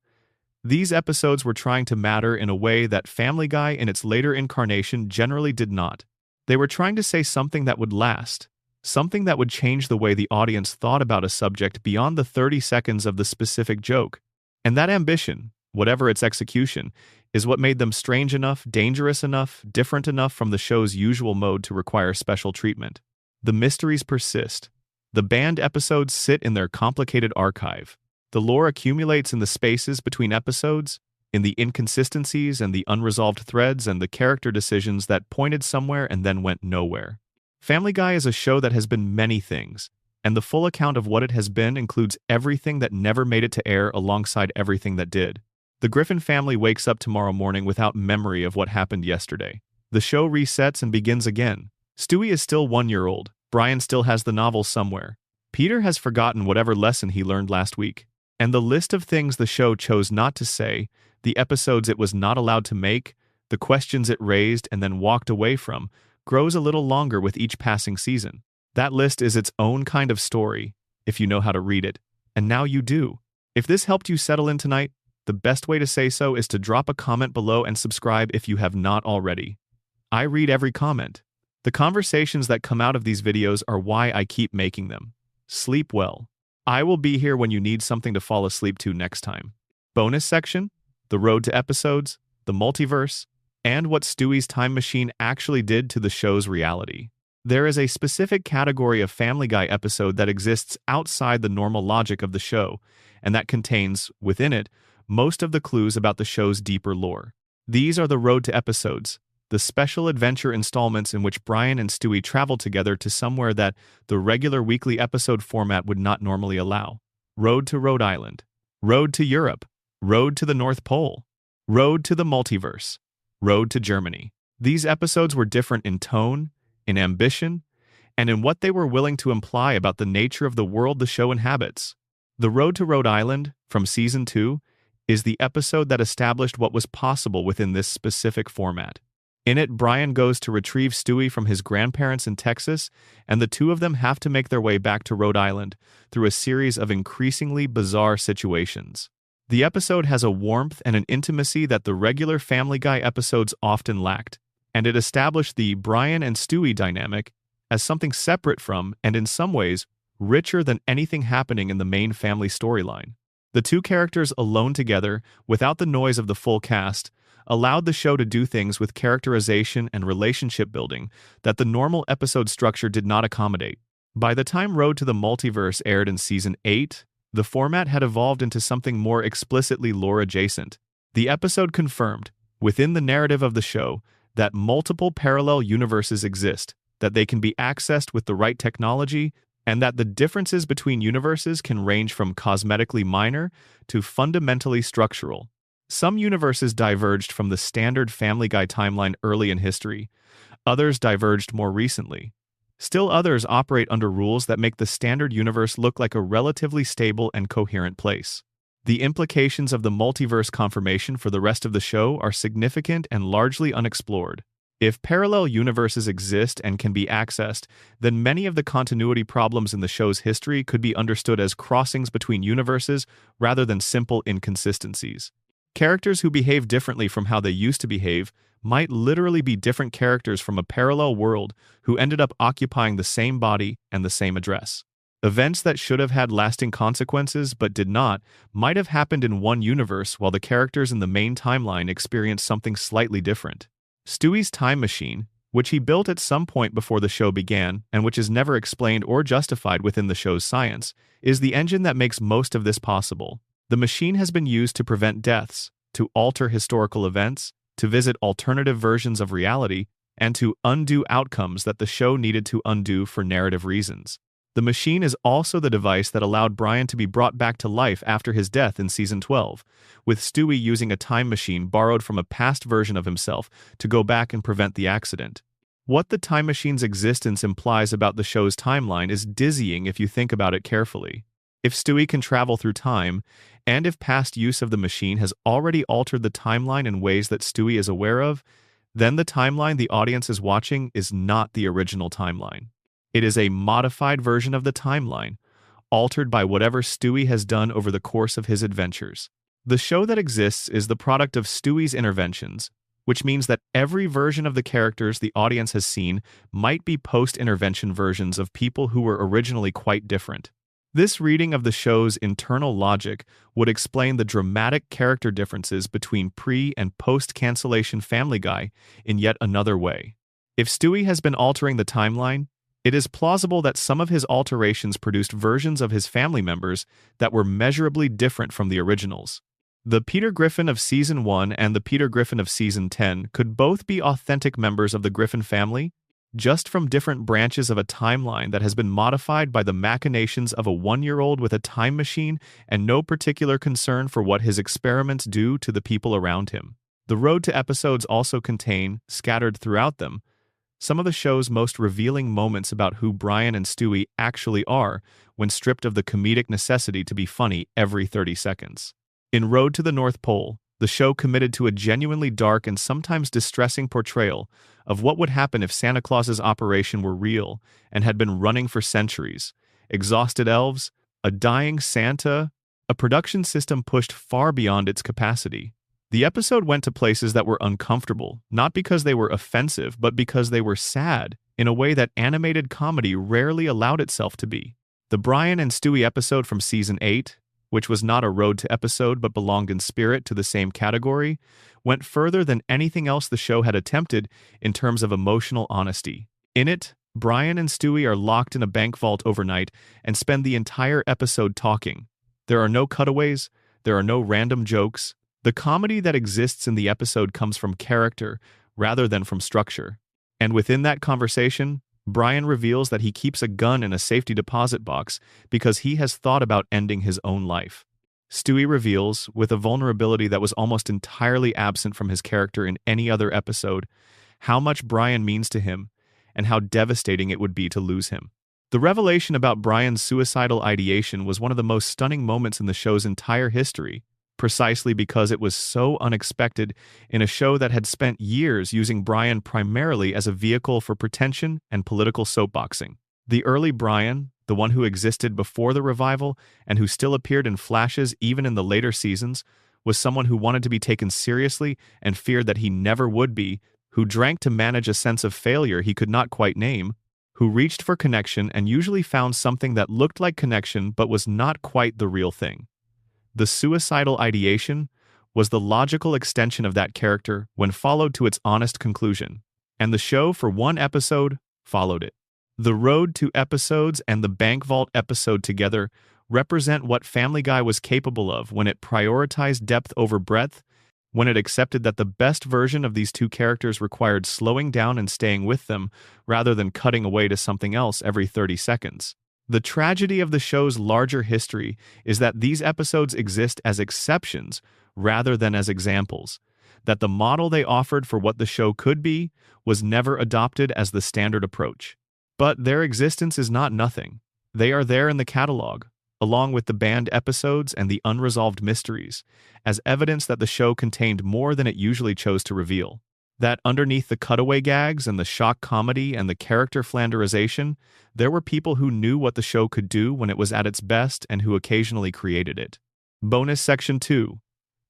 These episodes were trying to matter in a way that Family Guy in its later incarnation generally did not. They were trying to say something that would last, something that would change the way the audience thought about a subject beyond the 30 seconds of the specific joke. And that ambition, whatever its execution, is what made them strange enough, dangerous enough, different enough from the show's usual mode to require special treatment. The mysteries persist. The banned episodes sit in their complicated archive. The lore accumulates in the spaces between episodes, in the inconsistencies and the unresolved threads and the character decisions that pointed somewhere and then went nowhere. Family Guy is a show that has been many things, and the full account of what it has been includes everything that never made it to air alongside everything that did. The Griffin family wakes up tomorrow morning without memory of what happened yesterday. The show resets and begins again. Stewie is still 1 year old. Brian still has the novel somewhere. Peter has forgotten whatever lesson he learned last week. And the list of things the show chose not to say, the episodes it was not allowed to make, the questions it raised and then walked away from, grows a little longer with each passing season. That list is its own kind of story, if you know how to read it. And now you do. If this helped you settle in tonight, the best way to say so is to drop a comment below and subscribe if you have not already. I read every comment. The conversations that come out of these videos are why I keep making them. Sleep well. I will be here when you need something to fall asleep to next time. Bonus section, the road to episodes, the multiverse, and what Stewie's time machine actually did to the show's reality. There is a specific category of Family Guy episode that exists outside the normal logic of the show, and that contains, within it, most of the clues about the show's deeper lore. These are the Road to Episodes, the special adventure installments in which Brian and Stewie travel together to somewhere that the regular weekly episode format would not normally allow. Road to Rhode Island. Road to Europe. Road to the North Pole. Road to the Multiverse, Road to Germany. These episodes were different in tone, in ambition, and in what they were willing to imply about the nature of the world the show inhabits. The Road to Rhode Island, from Season 2, is the episode that established what was possible within this specific format. In it, Brian goes to retrieve Stewie from his grandparents in Texas, and the two of them have to make their way back to Rhode Island through a series of increasingly bizarre situations. The episode has a warmth and an intimacy that the regular Family Guy episodes often lacked, and it established the Brian and Stewie dynamic as something separate from, and in some ways, richer than anything happening in the main family storyline. The two characters alone together, without the noise of the full cast, allowed the show to do things with characterization and relationship building that the normal episode structure did not accommodate. By the time Road to the Multiverse aired in Season 8, the format had evolved into something more explicitly lore-adjacent. The episode confirmed, within the narrative of the show, that multiple parallel universes exist, that they can be accessed with the right technology, and that the differences between universes can range from cosmetically minor to fundamentally structural. Some universes diverged from the standard Family Guy timeline early in history. Others diverged more recently. Still others operate under rules that make the standard universe look like a relatively stable and coherent place. The implications of the multiverse confirmation for the rest of the show are significant and largely unexplored. If parallel universes exist and can be accessed, then many of the continuity problems in the show's history could be understood as crossings between universes rather than simple inconsistencies. Characters who behave differently from how they used to behave might literally be different characters from a parallel world who ended up occupying the same body and the same address. Events that should have had lasting consequences but did not might have happened in one universe while the characters in the main timeline experienced something slightly different. Stewie's time machine, which he built at some point before the show began and which is never explained or justified within the show's science, is the engine that makes most of this possible. The machine has been used to prevent deaths, to alter historical events, to visit alternative versions of reality, and to undo outcomes that the show needed to undo for narrative reasons. The machine is also the device that allowed Brian to be brought back to life after his death in Season 12, with Stewie using a time machine borrowed from a past version of himself to go back and prevent the accident. What the time machine's existence implies about the show's timeline is dizzying if you think about it carefully. If Stewie can travel through time, and if past use of the machine has already altered the timeline in ways that Stewie is aware of, then the timeline the audience is watching is not the original timeline. It is a modified version of the timeline, altered by whatever Stewie has done over the course of his adventures. The show that exists is the product of Stewie's interventions, which means that every version of the characters the audience has seen might be post-intervention versions of people who were originally quite different. This reading of the show's internal logic would explain the dramatic character differences between pre- and post-cancellation Family Guy in yet another way. If Stewie has been altering the timeline, it is plausible that some of his alterations produced versions of his family members that were measurably different from the originals. The Peter Griffin of Season 1 and the Peter Griffin of Season 10 could both be authentic members of the Griffin family, just from different branches of a timeline that has been modified by the machinations of a one-year-old with a time machine and no particular concern for what his experiments do to the people around him. The Road to episodes also contain, scattered throughout them, some of the show's most revealing moments about who Brian and Stewie actually are when stripped of the comedic necessity to be funny every 30 seconds. In Road to the North Pole, the show committed to a genuinely dark and sometimes distressing portrayal of what would happen if Santa Claus's operation were real and had been running for centuries. Exhausted elves, a dying Santa, a production system pushed far beyond its capacity. The episode went to places that were uncomfortable, not because they were offensive, but because they were sad, in a way that animated comedy rarely allowed itself to be. The Brian and Stewie episode from Season 8, which was not a Road to episode but belonged in spirit to the same category, went further than anything else the show had attempted in terms of emotional honesty. In it, Brian and Stewie are locked in a bank vault overnight and spend the entire episode talking. There are no cutaways, there are no random jokes. The comedy that exists in the episode comes from character rather than from structure. And within that conversation, Brian reveals that he keeps a gun in a safety deposit box because he has thought about ending his own life. Stewie reveals, with a vulnerability that was almost entirely absent from his character in any other episode, how much Brian means to him and how devastating it would be to lose him. The revelation about Brian's suicidal ideation was one of the most stunning moments in the show's entire history, precisely because it was so unexpected in a show that had spent years using Brian primarily as a vehicle for pretension and political soapboxing. The early Brian, the one who existed before the revival and who still appeared in flashes even in the later seasons, was someone who wanted to be taken seriously and feared that he never would be, who drank to manage a sense of failure he could not quite name, who reached for connection and usually found something that looked like connection but was not quite the real thing. The suicidal ideation was the logical extension of that character when followed to its honest conclusion, and the show, for one episode, followed it. The Road to episodes and the Bank Vault episode together represent what Family Guy was capable of when it prioritized depth over breadth, when it accepted that the best version of these two characters required slowing down and staying with them rather than cutting away to something else every 30 seconds. The tragedy of the show's larger history is that these episodes exist as exceptions rather than as examples, that the model they offered for what the show could be was never adopted as the standard approach. But their existence is not nothing. They are there in the catalog, along with the banned episodes and the unresolved mysteries, as evidence that the show contained more than it usually chose to reveal. That underneath the cutaway gags and the shock comedy and the character flanderization, there were people who knew what the show could do when it was at its best and who occasionally created it. Bonus Section 2.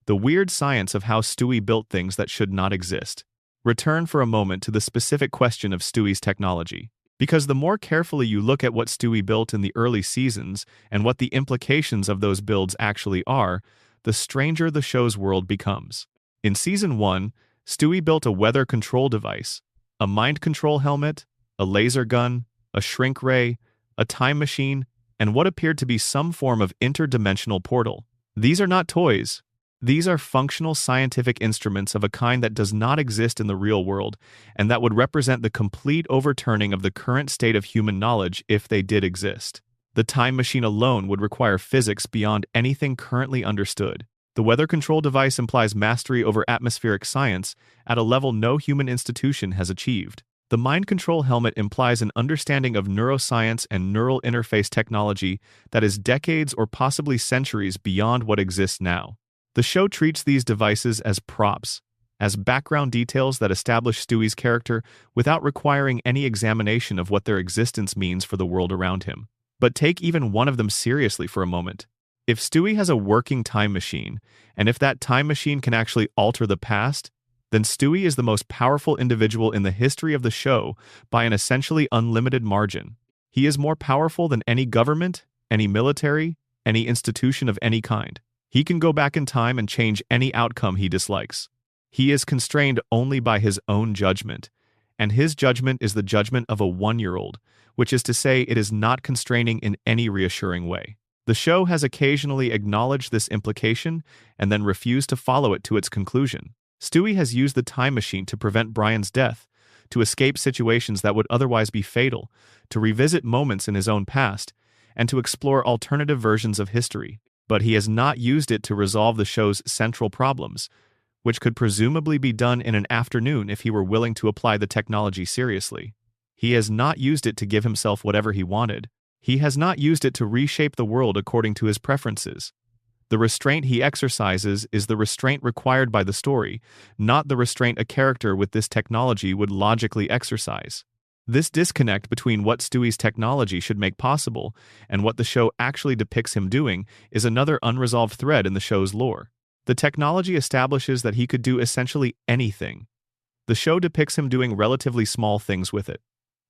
The weird science of how Stewie built things that should not exist. Return for a moment to the specific question of Stewie's technology. Because the more carefully you look at what Stewie built in the early seasons and what the implications of those builds actually are, the stranger the show's world becomes. In Season 1, Stewie built a weather control device, a mind control helmet, a laser gun, a shrink ray, a time machine, and what appeared to be some form of interdimensional portal. These are not toys. These are functional scientific instruments of a kind that does not exist in the real world, and that would represent the complete overturning of the current state of human knowledge if they did exist. The time machine alone would require physics beyond anything currently understood. The weather control device implies mastery over atmospheric science at a level no human institution has achieved. The mind control helmet implies an understanding of neuroscience and neural interface technology that is decades or possibly centuries beyond what exists now. The show treats these devices as props, as background details that establish Stewie's character without requiring any examination of what their existence means for the world around him. But take even one of them seriously for a moment. If Stewie has a working time machine, and if that time machine can actually alter the past, then Stewie is the most powerful individual in the history of the show by an essentially unlimited margin. He is more powerful than any government, any military, any institution of any kind. He can go back in time and change any outcome he dislikes. He is constrained only by his own judgment, and his judgment is the judgment of a 1-year-old, which is to say it is not constraining in any reassuring way. The show has occasionally acknowledged this implication and then refused to follow it to its conclusion. Stewie has used the time machine to prevent Brian's death, to escape situations that would otherwise be fatal, to revisit moments in his own past, and to explore alternative versions of history. But he has not used it to resolve the show's central problems, which could presumably be done in an afternoon if he were willing to apply the technology seriously. He has not used it to give himself whatever he wanted. He has not used it to reshape the world according to his preferences. The restraint he exercises is the restraint required by the story, not the restraint a character with this technology would logically exercise. This disconnect between what Stewie's technology should make possible and what the show actually depicts him doing is another unresolved thread in the show's lore. The technology establishes that he could do essentially anything. The show depicts him doing relatively small things with it.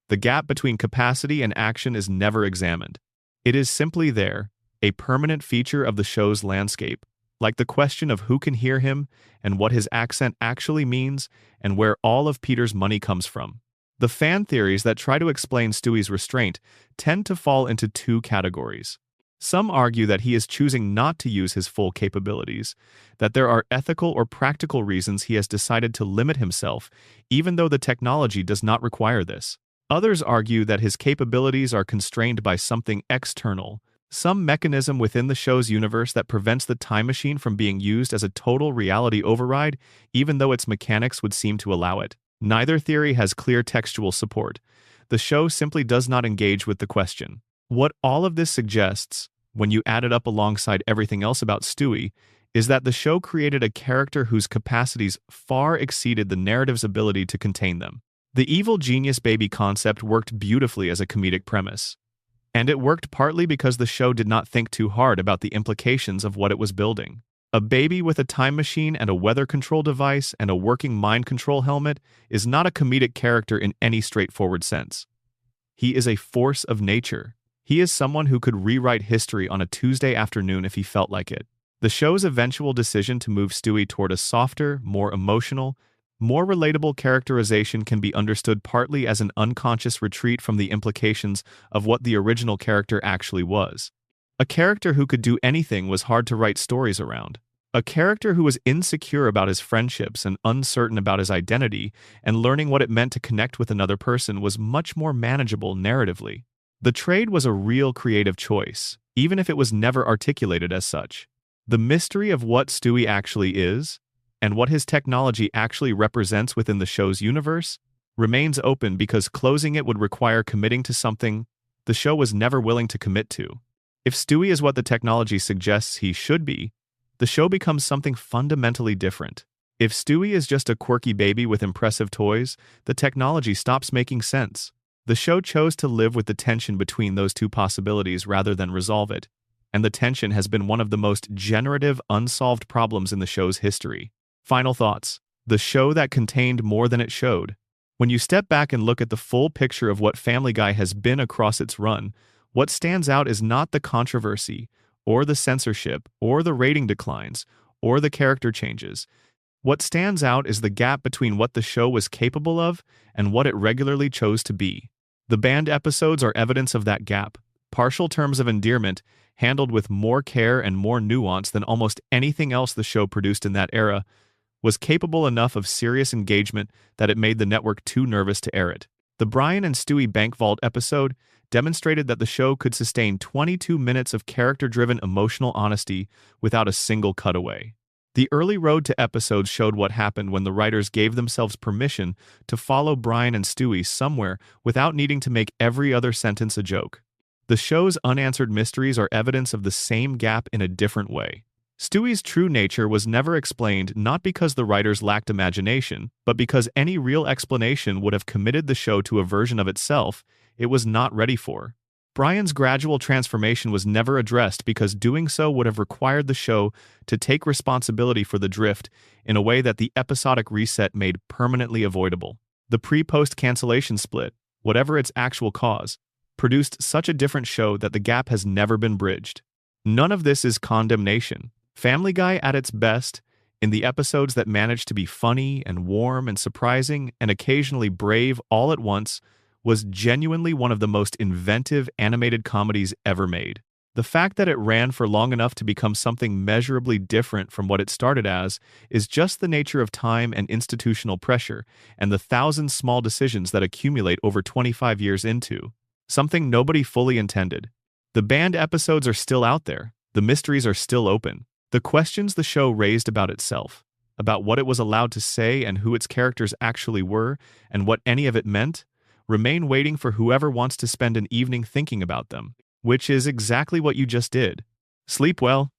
The gap between capacity and action is never examined. It is simply there, a permanent feature of the show's landscape, like the question of who can hear him and what his accent actually means and where all of Peter's money comes from. The fan theories that try to explain Stewie's restraint tend to fall into two categories. Some argue that he is choosing not to use his full capabilities, that there are ethical or practical reasons he has decided to limit himself, even though the technology does not require this. Others argue that his capabilities are constrained by something external, Some mechanism within the show's universe that prevents the time machine from being used as a total reality override, even though its mechanics would seem to allow it. Neither theory has clear textual support. The show simply does not engage with the question. What all of this suggests, when you add it up alongside everything else about Stewie, is that the show created a character whose capacities far exceeded the narrative's ability to contain them. The evil genius baby concept worked beautifully as a comedic premise. And it worked partly because the show did not think too hard about the implications of what it was building. A baby with a time machine and a weather control device and a working mind control helmet is not a comedic character in any straightforward sense. He is a force of nature. He is someone who could rewrite history on a Tuesday afternoon if he felt like it. The show's eventual decision to move Stewie toward a softer, more emotional, more relatable characterization can be understood partly as an unconscious retreat from the implications of what the original character actually was. A character who could do anything was hard to write stories around. A character who was insecure about his friendships and uncertain about his identity and learning what it meant to connect with another person was much more manageable narratively. The trade was a real creative choice, even if it was never articulated as such. The mystery of what Stewie actually is, and what his technology actually represents within the show's universe, remains open because closing it would require committing to something the show was never willing to commit to. If Stewie is what the technology suggests he should be, the show becomes something fundamentally different. If Stewie is just a quirky baby with impressive toys, the technology stops making sense. The show chose to live with the tension between those two possibilities rather than resolve it, and the tension has been one of the most generative, unsolved problems in the show's history. Final thoughts. The show that contained more than it showed. When you step back and look at the full picture of what Family Guy has been across its run, what stands out is not the controversy, or the censorship, or the rating declines, or the character changes. What stands out is the gap between what the show was capable of and what it regularly chose to be. The banned episodes are evidence of that gap. Partial terms of endearment, handled with more care and more nuance than almost anything else the show produced in that era, was capable enough of serious engagement that it made the network too nervous to air it. The Brian and Stewie Bank Vault episode demonstrated that the show could sustain 22 minutes of character-driven emotional honesty without a single cutaway. The early road to episodes showed what happened when the writers gave themselves permission to follow Brian and Stewie somewhere without needing to make every other sentence a joke. The show's unanswered mysteries are evidence of the same gap in a different way. Stewie's true nature was never explained, not because the writers lacked imagination, but because any real explanation would have committed the show to a version of itself it was not ready for. Brian's gradual transformation was never addressed because doing so would have required the show to take responsibility for the drift in a way that the episodic reset made permanently avoidable. The pre-post cancellation split, whatever its actual cause, produced such a different show that the gap has never been bridged. None of this is condemnation. Family Guy at its best, in the episodes that managed to be funny and warm and surprising and occasionally brave all at once, was genuinely one of the most inventive animated comedies ever made. The fact that it ran for long enough to become something measurably different from what it started as is just the nature of time and institutional pressure and the thousand small decisions that accumulate over 25 years into something nobody fully intended. The banned episodes are still out there. The mysteries are still open. The questions the show raised about itself, about what it was allowed to say and who its characters actually were, and what any of it meant, remain waiting for whoever wants to spend an evening thinking about them, which is exactly what you just did. Sleep well.